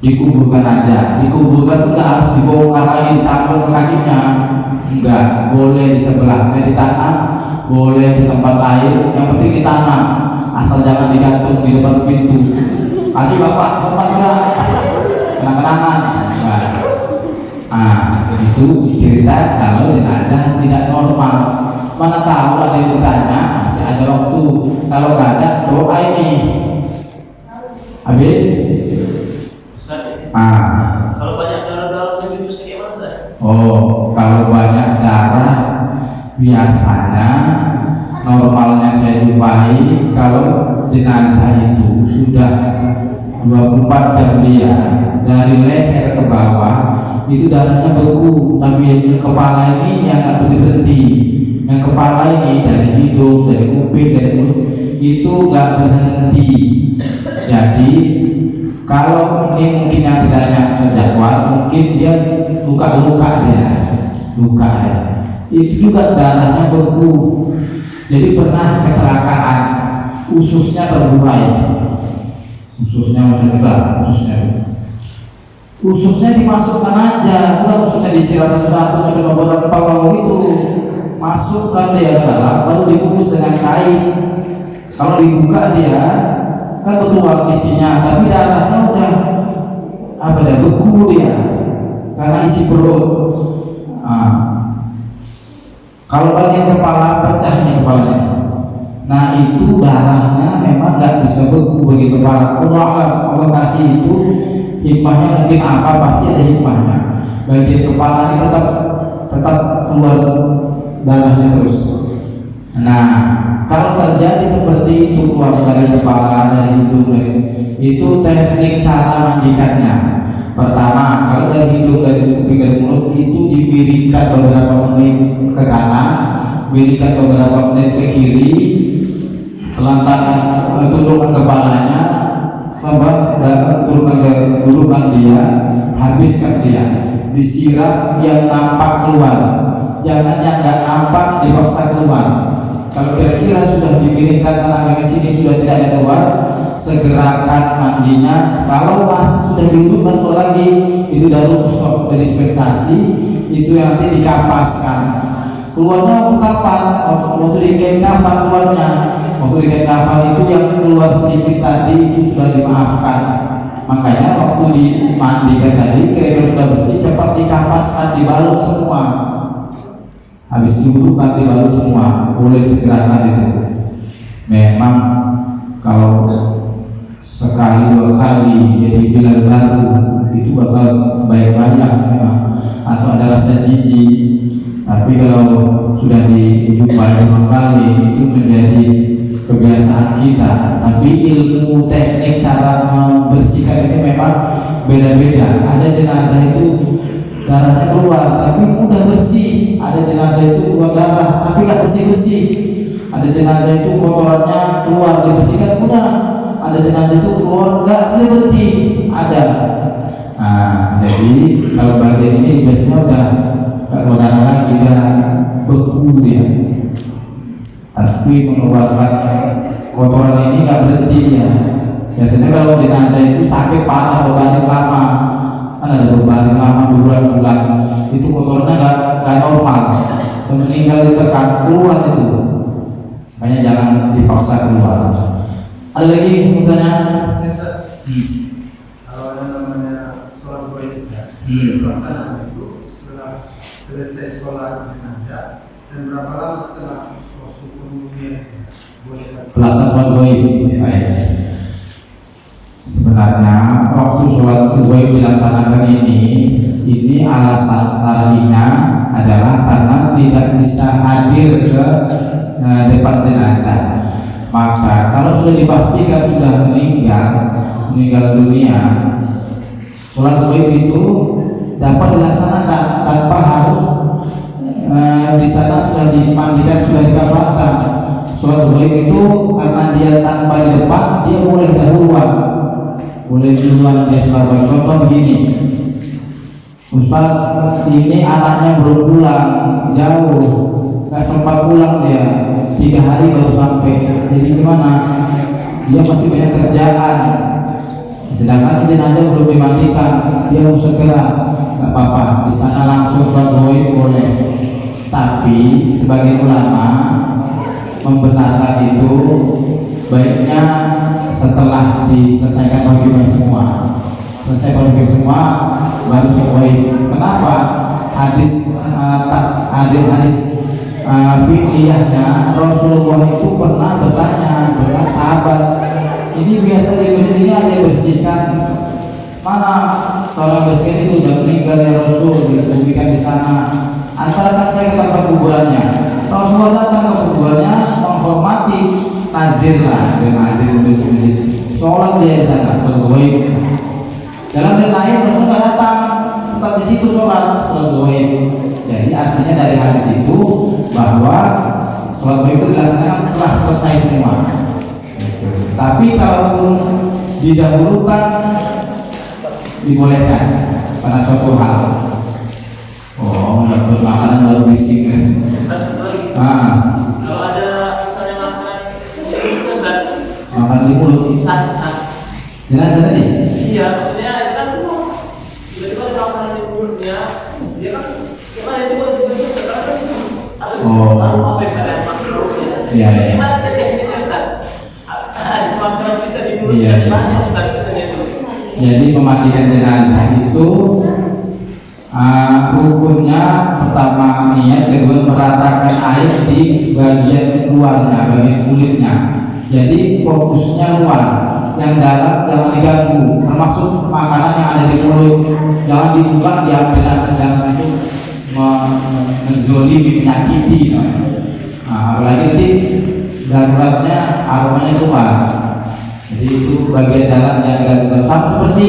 Speaker 3: dikuburkan aja. Dikuburkan enggak harus dibongkar lagi, disambung ke kakinya, enggak boleh. Di sebelahnya ditanam, boleh di tempat lain, yang penting ditanam, asal jangan digantung di depan pintu. Kaki bapak gerak, kenang-kenangan. Itu cerita kalau jenazah tidak normal. Mana tahu ada yang bertanya, masih ada waktu. Kalau nggak ada, doa ini. Habis?
Speaker 1: Kalau banyak darah itu gimana, Ustaz?
Speaker 3: Kalau banyak darah, biasanya normalnya saya jumpai kalau jenazah itu sudah 24 jam dia dari leher ke bawah itu darahnya beku, tapi yang kepala ini yang nggak berhenti, yang kepala ini dari hidung, dari kuping, dari mulut itu nggak berhenti. Jadi kalau ini mungkin yang tidaknya terjadwal, mungkin dia luka-luka luka ya. Itu juga darahnya beku. Jadi pernah kecelakaan, ususnya terburai, ususnya ususnya dimasukkan aja, bukan ususnya disiram satu-satu macam obat kalau gitu. Masukkan dia ke dalam, baru dibungkus dengan kain. Kalau dibuka dia kan betul isinya, tapi darahnya udah beku dia karena isi perut. Kalau bagian kepala pecahnya kepalanya, nah itu darahnya memang nggak bisa beku bagi kepala. Allah kasih itu hikmahnya, mungkin apa, pasti ada hikmahnya. Bagian kepala ini tetap keluar darahnya terus. Nah, kalau terjadi seperti itu, keluar dari kepala, dari hidung, itu teknik cara mandikannya. Pertama, kalau dari hidung, dari kuping, dari mulut itu dimiringkan beberapa menit ke kanan, miringkan beberapa menit ke kiri, tundukkan kepalanya, turunkan dia, habiskan dia, disiram yang nampak keluar, jangan yang nggak nampak dipaksa keluar. Kalau kira-kira sudah dimiringkan sana ke sini sudah tidak ada keluar, segerakan mandinya. Kalau masih sudah dihidupkan lagi, itu dari dispensasi, itu yang nanti dikapaskan. Keluarnya waktu kapan? Waktu dikain kafan keluarnya. Waktu dikain kafan itu yang keluar sedikit tadi itu sudah dimaafkan. Makanya waktu dimandikan tadi kira-kira sudah bersih, cepat dikapaskan, dibalut semua. habis diwudukan dibalut semua, boleh segerakan itu. Memang kalau sekali dua kali jadi bilang baru itu bakal banyak memang, atau ada rasa jijik. Tapi kalau sudah dijumpai 5 kali itu menjadi kebiasaan kita. Tapi ilmu teknik cara membersihkan ini memang beda-beda. Ada jenazah itu darahnya keluar tapi mudah bersih, ada jenazah itu keluar darah tapi nggak bersih-bersih, ada jenazah itu kotorannya keluar dibersihkan mudah, ada jenazah itu keluar nggak berhenti, ada. Nah, jadi kalau bagian ini biasanya udah kalau darah tidak beku dia, tapi mengeluarkan kotoran ini nggak berhenti ya. Biasanya kalau jenazah itu sakit parah berbaring lama, kan ada berbaring lama berbulan-bulan, itu kotorannya nggak normal, meninggal ditekan keluar itu, makanya jangan dipaksa keluar. Ada lagi mudahnya?
Speaker 4: Kalau ada namanya sholat goib ya, pelaksanaan itu setelah selesai sholat jenazah dan berapa lama setelah waktu kemudian boleh
Speaker 3: Pelaksanaan sholat goib. Baik. Sebenarnya waktu sholat goib dilaksanakan ini alasan syar'inya adalah karena tidak bisa hadir ke depan jenazah. Maka kalau sudah dipastikan sudah meninggal dunia, sholat goib itu dapat dilaksanakan tanpa harus di sana sudah dimandikan, sudah dikafankan. Sholat goib itu karena dia tanpa di depan, dia boleh dahuluan, dia selalu. Contoh begini, Ustaz ini anaknya belum pulang, jauh, nggak sempat pulang dia, 3 hari baru sampai. Jadi gimana? Dia masih banyak kerjaan, sedangkan jenazah belum dimandikan, dia mau segera, nggak apa-apa. Di sana langsung sholat goib boleh. Tapi sebagai ulama membenarkan itu baiknya setelah diselesaikan wajiban semua. Selesai wajiban semua baru sholat goib. Kenapa? Hadis fiqhiyahnya Rasulullah itu pernah bertanya dengan sahabat, ini biasa di masjid ini ada yang bersihkan, mana seorang bersihkan itu udah meninggal ya Rasul, diubikan di sana, antarkan saya ke tempat kuburannya. Rasulullah datang ke kuburannya menghormati, nazir lah, dan nazir bersih masjid, sholat dia di sana, sholat goib. Dalam hal lain Rasulullah datang tetap di situ sholat goib. Jadi artinya dari hadis itu bahwa sholat goib itu dilaksanakan setelah selesai semua. Tapi kalau didahulukan dibolehkan pada suatu hal. Oh, dapat makanan baru bising kan?
Speaker 5: Kalau ada misalnya
Speaker 3: makan di mulut.
Speaker 5: sisa-sisa.
Speaker 3: Jenazah tadi?
Speaker 5: Iya, maksudnya itu kan tiba-tiba ada makanan di mulutnya, dia kan gimana itu buat dibentuk sekarang atau apa yang ada makhluknya?
Speaker 3: Iya.
Speaker 5: Gimana teknisnya Ustaz? Ada makanan sisa di mulut,
Speaker 3: Iya.
Speaker 5: gimana Ustaz sisanya itu?
Speaker 3: Jadi pemandian jenazah itu hukumnya pertama niat, kedua meratakan air di bagian luarnya, bagian kulitnya. Jadi fokusnya luar, yang dalam jangan diganggu, termasuk makanan yang ada di mulut jangan dibuka, diambil, jangan itu menzolimi, menyakiti. Apalagi nanti daruratnya aromanya keluar. Jadi itu bagian dalam yang diganggu. Sama seperti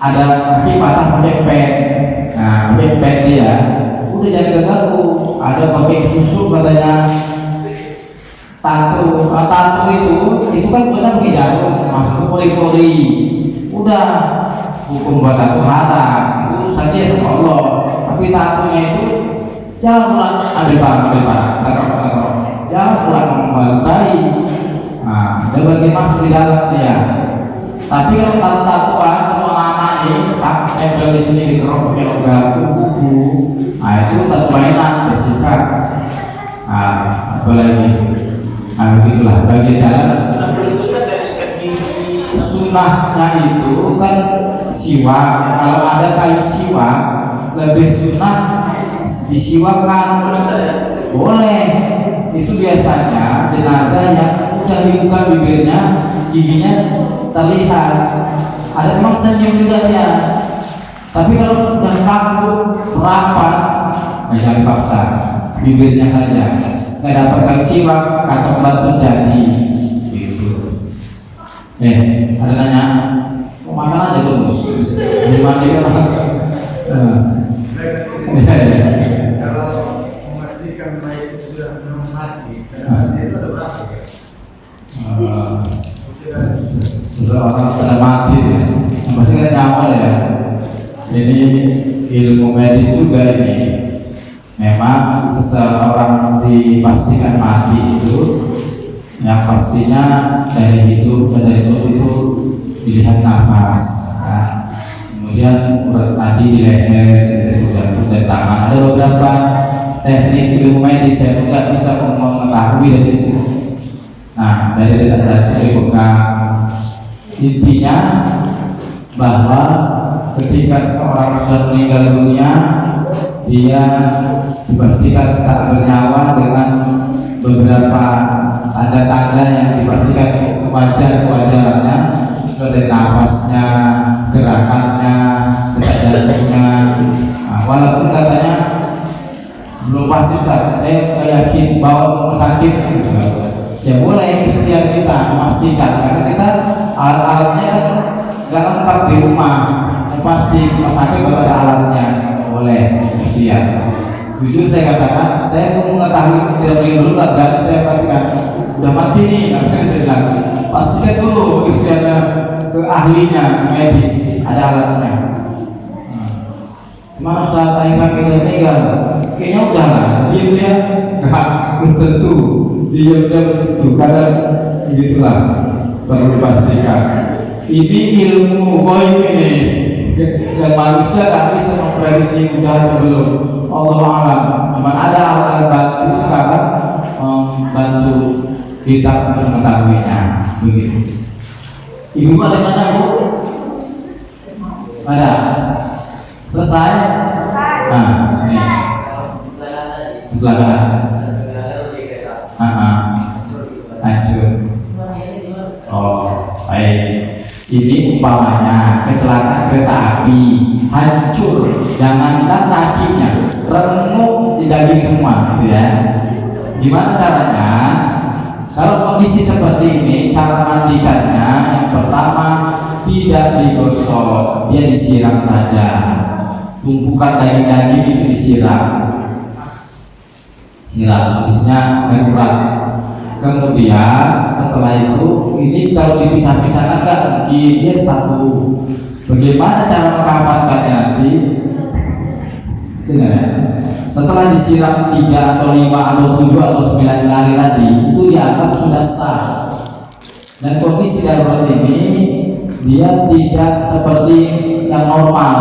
Speaker 3: ada kaki patah pakai pet, pakai pet dia, udah jangan diganggu. Ada pakai susuk katanya. Tato itu kan buatnya pakai jarum, masuk ke pori-pori. Udah hukum buat tato haram, itu saja sama Allah. Tapi tatonya itu jangan pulang ambil barang, taruh, jangan pulang membantai. Ada bagian masuk di dalam dia. Tapi kalau tatoan, kalau anak ini tempel di sini dikerok pakai logam kuku, itu tato mainan bersihkan. Apalagi. Begitulah bagian dalam. Sunnahnya itu kan siwak. Kalau ada kayu siwak lebih sunnah disiwakan, boleh. Itu biasanya jenazah yang udah dibuka bibirnya, giginya terlihat. Ada memang senyum juga dia. Tapi kalau udah kaku, rapat, jangan paksa. Bibirnya saja. Nggak dapat siwak, kantong batu jadi. Gitu. Ada nanya? Kok makan aja dulu? Gimana ya?
Speaker 4: Kalau memastikan mayat itu sudah mati, karena itu ada berapa?
Speaker 3: Seseorang sudah mati, pasti kan nyawa ya. Jadi ilmu medis juga ini. Memang seseorang dipastikan mati itu, yang pastinya dari hidup itu dilihat nafas. Kemudian urat tadi di leher, dari tangan. Ada beberapa teknik ilmu medis saya tidak bisa mengetahui dari situ. Nah, dari bekam, intinya bahwa ketika seseorang sudah meninggal dunia, dia dipastikan tak bernyawa dengan beberapa tanda-tanda yang dipastikan kewajarannya, seperti nafasnya, gerakannya, detak jantungnya. Nah, walaupun katanya belum pasti, saya yakin bahwa sakit, ya boleh setiap kita memastikan, karena kita alat-alatnya kan nggak lengkap di rumah. Yang pasti rumah sakit kalau ada alatnya, boleh ikhtiar. Jujur saya katakan, saya pun mengetahui tidak boleh dulu, nggak berani saya katakan udah mati nih, nggak saya bilang pastikan dulu ikhtiarnya ke ahlinya medis, ada alatnya. Cuma saat Taifan kita meninggal, kayaknya udah lah, dia nggak belum tentu, dia begitu, kadang begitulah, perlu dipastikan. Ini ilmu goib ini, dan manusia tak bisa memprediksi udah atau belum. Allah alam. Cuma ada alat bantu sekarang membantu kita untuk mengetahuinya. Begitu. Ibu ada yang tanya, Bu? Ada? Selesai? Nah, ini. Silakan. Lanjut. Oh, baik. Ini umpamanya kecelakaan kereta api, hancur, jangankan kakinya, remuk di daging semua, gitu ya. Gimana caranya? Kalau kondisi seperti ini, cara mandikannya yang pertama tidak digosok, dia disiram saja. Tumpukan daging-daging itu disiram, kondisinya darurat. Kemudian setelah itu, ini kalau dipisah-pisahkan nggak mungkin, dia satu. Bagaimana cara mengkafankannya nanti? Dengar ya. Setelah disiram 3 atau 5 atau 7 atau 9 kali tadi, itu dianggap sudah sah. Dan kondisi darurat ini dia tidak seperti yang normal,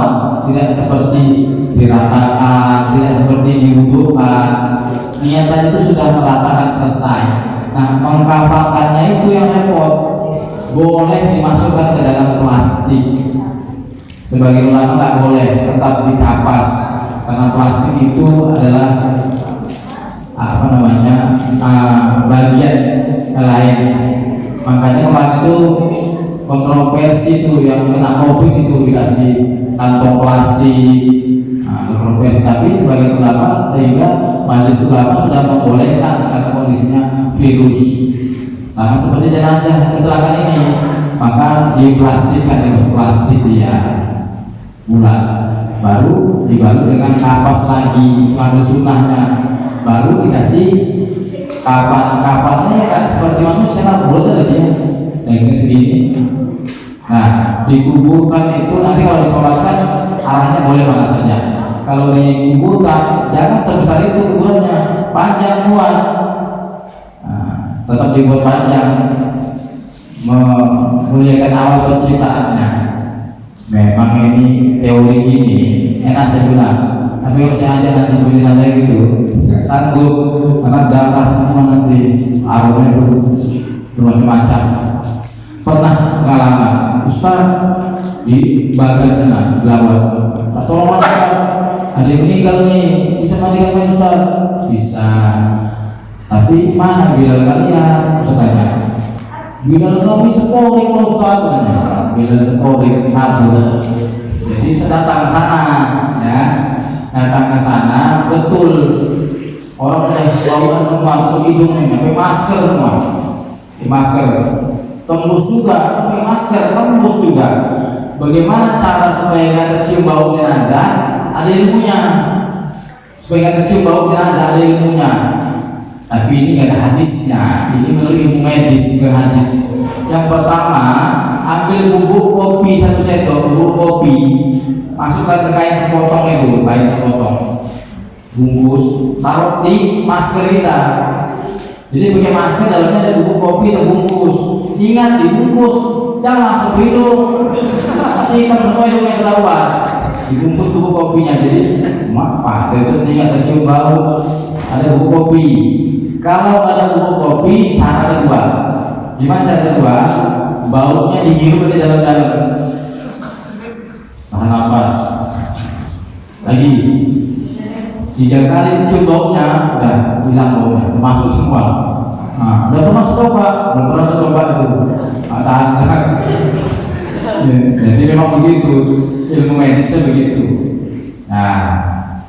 Speaker 3: tidak seperti diratakan, tidak seperti diwudukan. Niatan itu sudah meratakan selesai. Nah, mengkafankannya itu yang repot. Boleh dimasukkan ke dalam plastik. Sebagian ulama nggak boleh, tetap dikapas, karena plastik itu adalah bagian lain. Makanya kemarin itu kontroversi itu yang kena COVID itu dikasih kantong plastik. Kontroversi, tapi sebagian ulama sehingga majelis ulama sudah membolehkan karena kondisinya virus, sama seperti jenazah kecelakaan ini, maka diplastikan dengan plastik dia bulat, baru dibalut dengan kapas lagi, ada sunnahnya, baru dikasih kapan-kapannya kan seperti manusia lah, boleh dia dagingnya segini. Nah, dikuburkan itu nanti kalau disolatkan arahnya boleh mana saja. Kalau dikuburkan jangan sebesar itu kuburannya, panjang kuat. Nah, tetap dibuat panjang, memuliakan awal penciptaannya. Memang ini teori ini enak saya bilang, tapi kalau saya aja nanti begini aja gitu, sanggup, karena darah semua nanti aromanya bermacam-macam. Pernah pengalaman Ustaz di bagian tengah belawat, tolong ada yang meninggal nih, bisa mandikan Pak Ustaz? Bisa. Tapi mana Bilal kalian? Ustaz tanya. Bilal kami seporing Pak Ustaz. Bilal seporing kabur. Jadi saya datang ke sana, ya, datang ke sana, betul orang yang bauan semua ke hidungnya, pakai masker semua, pakai masker, tembus juga, pakai masker, tembus juga. Bagaimana cara supaya nggak tercium bau jenazah? Ada ilmunya. Supaya nggak tercium bau jenazah ada ilmunya. Tapi ini nggak ada hadisnya. Ini menurut ilmu medis bukan hadis. Yang pertama, ambil bubuk kopi 1 sendok, bubuk kopi, masukkan ke kain sepotong itu, kain sepotong, bungkus, taruh di masker kita. Jadi pakai masker dalamnya ada bubuk kopi dan bungkus. Ingat dibungkus, jangan langsung minum. Nanti kan semua hidungnya ketahuan. Dibungkus bubuk kopinya, jadi apa? Terus tidak tercium bau. Ada bubuk kopi. Kalau ada bubuk kopi, cara kedua. Gimana cara kedua? Baunya dihirup ke dalam-dalam. Tahan nafas. Lagi 3 kali cium baunya, udah hilang baunya, masuk semua. Nah, udah pernah coba, belum pernah coba itu. Tahan sangat. Jadi memang begitu, ilmu medisnya begitu. Nah,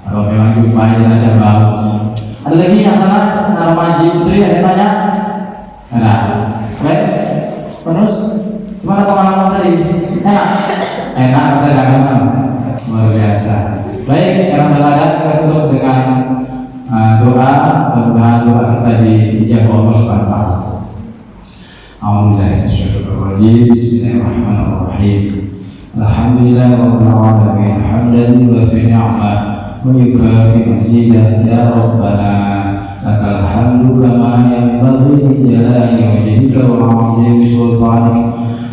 Speaker 3: kalau memang jumpai aja bau. Ada lagi yang sana, Maji Putri ada yang nanya? Ada. Baik. Terus gimana pengalaman tadi? Enak kata luar biasa. Baik, yang belajar kita tutup dengan doa. Mudah-mudahan doa kita dijawab Allah Subhanahu wa taala. A'udzubillahi Bismillahirrahmanirrahim. Alhamdulillahirabbil alamin. Hamdan yuwafi ni'mah wa yukafi mazidah ya rabbana. Lakal hamdu kama yanbaghi li jalali wajhika wa 'azimi sultanik.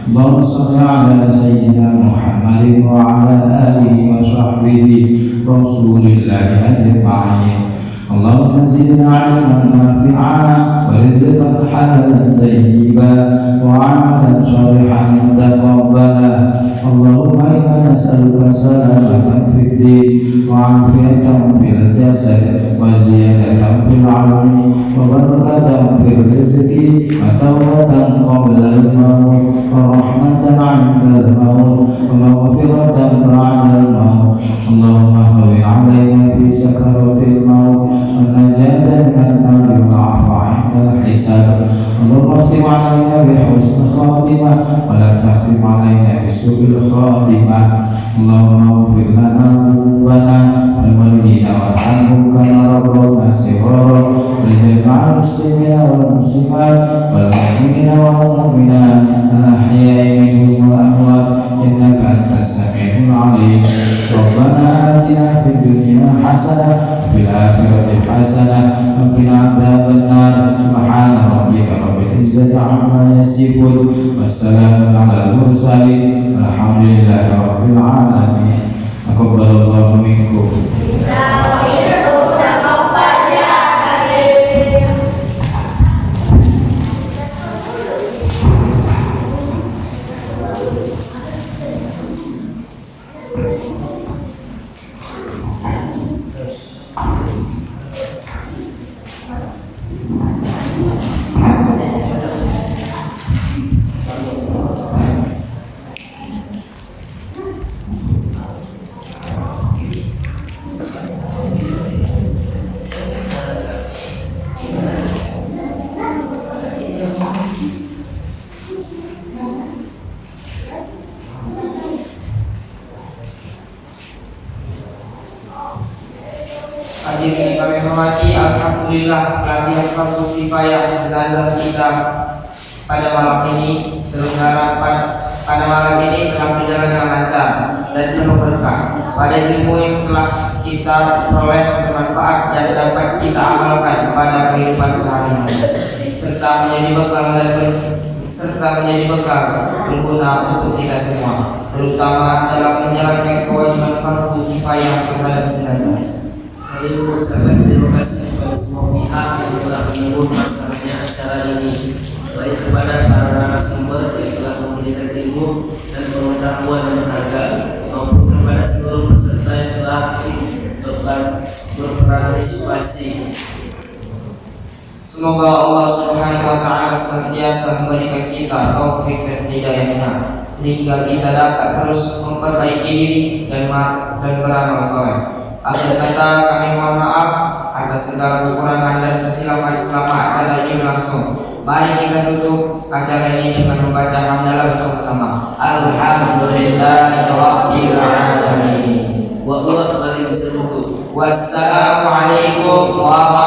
Speaker 3: Allahumma shalli ala sayyidina Muhammadin wa ala alihi wa sahbihi rasulillahi ajma'in. Allahumma zidna 'ilman nafi'an wa rizqan halalan tayyiban wa 'amalan shalihan mutaqabbalan. Allahumma inna nas'aluka salamatan fid din wa 'afiyatan fil jasad wa ziyadatan fil 'ilmi wa barakatan fil rizqi wa tawbatan qabla al-maut wa rahmatan 'inda al-maut wa maghfiratan ba'da al-maut. Allahumma hawwi 'alaina fi sakaratil maut wa najatan min an-nar wa 'afwa 'inda al-hisab. Allahumma khtim 'alaina bi husnil khatimah wa la tahtim 'alaina bi su'il khatimah. Allahumma ighfir lana dhunubana wal walidina warhamhum kama rabbawna shighara wa li jami'il muslimina wal muslimat wal mu'minina wal mu'minat al-ahya'i minhum wal amwat innaka antas sami'ul 'alim. Rabbana atina fid dunya hasanah wa fil akhirati hasanah wa qina adzabannar. Subhana rabbika rabbil izzati 'amma yasifun wassalamun 'alal mursalin walhamdulillahi rabbil alamin. Taqabbalallahu minkum.
Speaker 2: Hadirin yang kami hormati, alhamdulillah latihan fardu kifayah jenazah kita pada malam ini selenggara pada malam ini telah berjalan dengan lancar dan penuh berkah. Pada ilmu yang telah kita peroleh bermanfaat dan dapat kita amalkan pada kehidupan sehari-hari serta menjadi bekal berguna untuk kita semua, terutama dalam menjalankan kewajiban fardu kifayah terhadap jenazah.
Speaker 1: Kami mengucapkan terima kasih kepada semua pihak yang telah mendukung pelaksananya acara ini, baik kepada para narasumber yang telah memberikan ilmu dan pengetahuan yang berharga, maupun kepada seluruh peserta yang telah aktif
Speaker 2: Semoga Allah Subhanahu wa taala senantiasa memberikan kita taufik dan hidayahnya sehingga kita dapat terus memperbaiki diri dan beramal saleh. Akhir kata kami mohon maaf atas segala kekurangan dan kesilapan selama acara ini berlangsung. Mari kita tutup acara ini dengan membaca hamdalah bersama-sama. Alhamdulillahirabbil alamin.
Speaker 1: Wa huwa kembali bisa tutup.
Speaker 2: Wassalamualaikum warahmatullahi